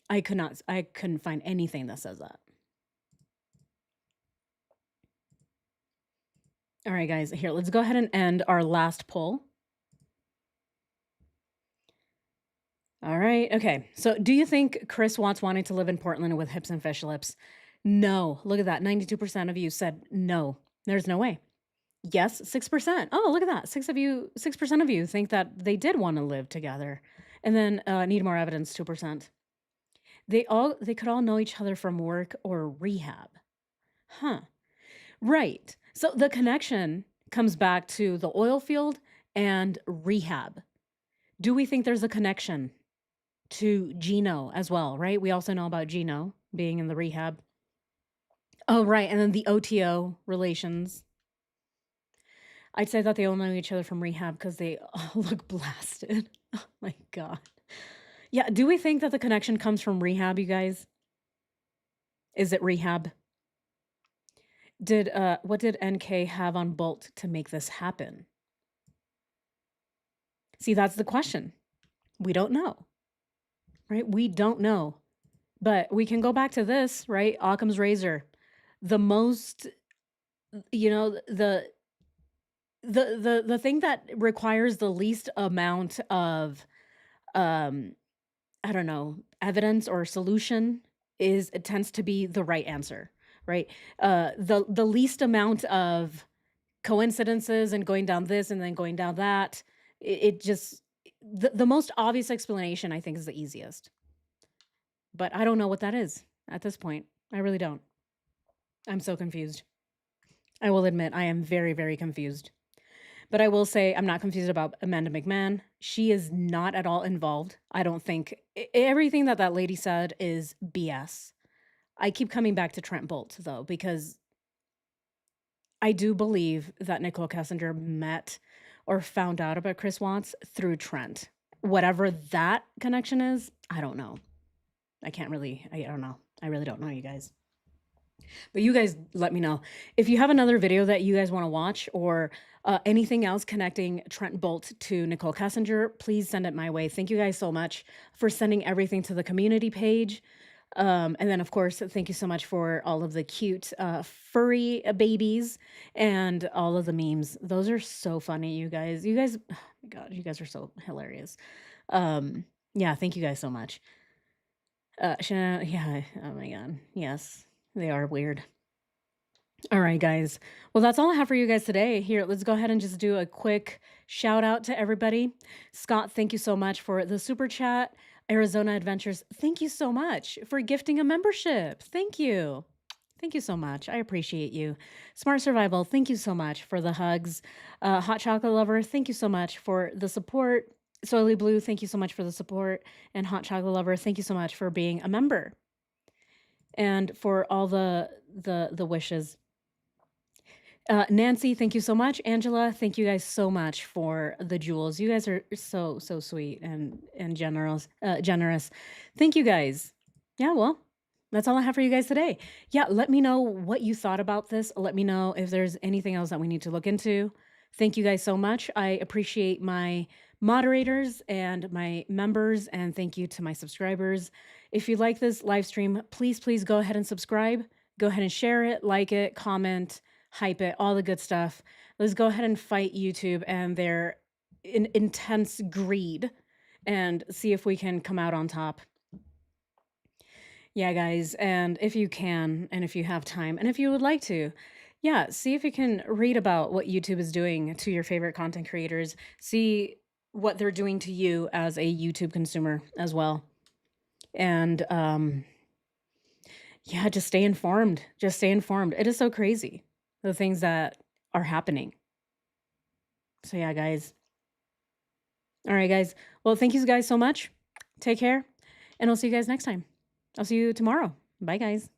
I couldn't find anything that says that. All right, guys, here, let's go ahead and end our last poll. All right, okay. So do you think Chris Watts wanting to live in Portland with hips and fish lips? No. Look at that. 92% of you said no. There's no way. Yes, 6%. Oh, look at that. 6% of you think that they did want to live together. And then need more evidence, 2%. They could all know each other from work or rehab. Huh. Right. So the connection comes back to the oil field and rehab. Do we think there's a connection to Gino as well, right? We also know about Gino being in the rehab. Oh, right. And then the OTO relations. I'd say that they all know each other from rehab because they all look blasted. Oh my God. Yeah. Do we think that the connection comes from rehab, you guys? Is it rehab? What did NK have on Bolt to make this happen? See, that's the question. We don't know, right? We don't know. But we can go back to this, right? Occam's razor. The most, the thing that requires the least amount of I don't know, evidence or solution it tends to be the right answer, right? The least amount of coincidences and going down this and then going down that, it just the most obvious explanation I think is the easiest. But I don't know what that is at this point. I really don't. I'm so confused. I will admit I am very, very confused. But I will say I'm not confused about Amanda McMahon. She is not at all involved. I don't think everything that lady said is BS. I keep coming back to Trent Bolt, though, because I do believe that Nicole Kessinger met or found out about Chris Watts through Trent. Whatever that connection is, I don't know. I don't know. I really don't know, you guys. But you guys let me know. If you have another video that you guys want to watch or anything else connecting Trent Bolt to Nicole Kessinger, please send it my way. Thank you guys so much for sending everything to the community page. And then, of course, thank you so much for all of the cute furry babies and all of the memes. Those are so funny, you guys. You guys, oh my God, you guys are so hilarious. Yeah, thank you guys so much. Yeah, oh my God. Yes, they are weird. All right, guys. Well, that's all I have for you guys today. Here, let's go ahead and just do a quick shout out to everybody. Scott, thank you so much for the super chat. Arizona Adventures, thank you so much for gifting a membership. Thank you. Thank you so much. I appreciate you. Smart Survival, thank you so much for the hugs. Hot Chocolate Lover, thank you so much for the support. Soily Blue, thank you so much for the support. And Hot Chocolate Lover, thank you so much for being a member and for all the wishes. Nancy, thank you so much. Angela, thank you guys so much for the jewels. You guys are so sweet and generous. Thank you guys. Yeah, well, that's all I have for you guys today. Yeah, let me know what you thought about this. Let me know if there's anything else that we need to look into. Thank you guys so much. I appreciate my moderators and my members, and thank you to my subscribers. If you like this live stream, please go ahead and subscribe. Go ahead and share it, like it, comment, hype it, all the good stuff. Let's go ahead and fight YouTube and their intense greed and see if we can come out on top. Yeah, guys, and if you can, and if you have time, and if you would like to, yeah, see if you can read about what YouTube is doing to your favorite content creators. See what they're doing to you as a YouTube consumer as well. And yeah, just stay informed. Just stay informed. It is so crazy, the things that are happening. So yeah, guys. All right, guys. Well, thank you guys so much. Take care, and I'll see you guys next time. I'll see you tomorrow. Bye, guys.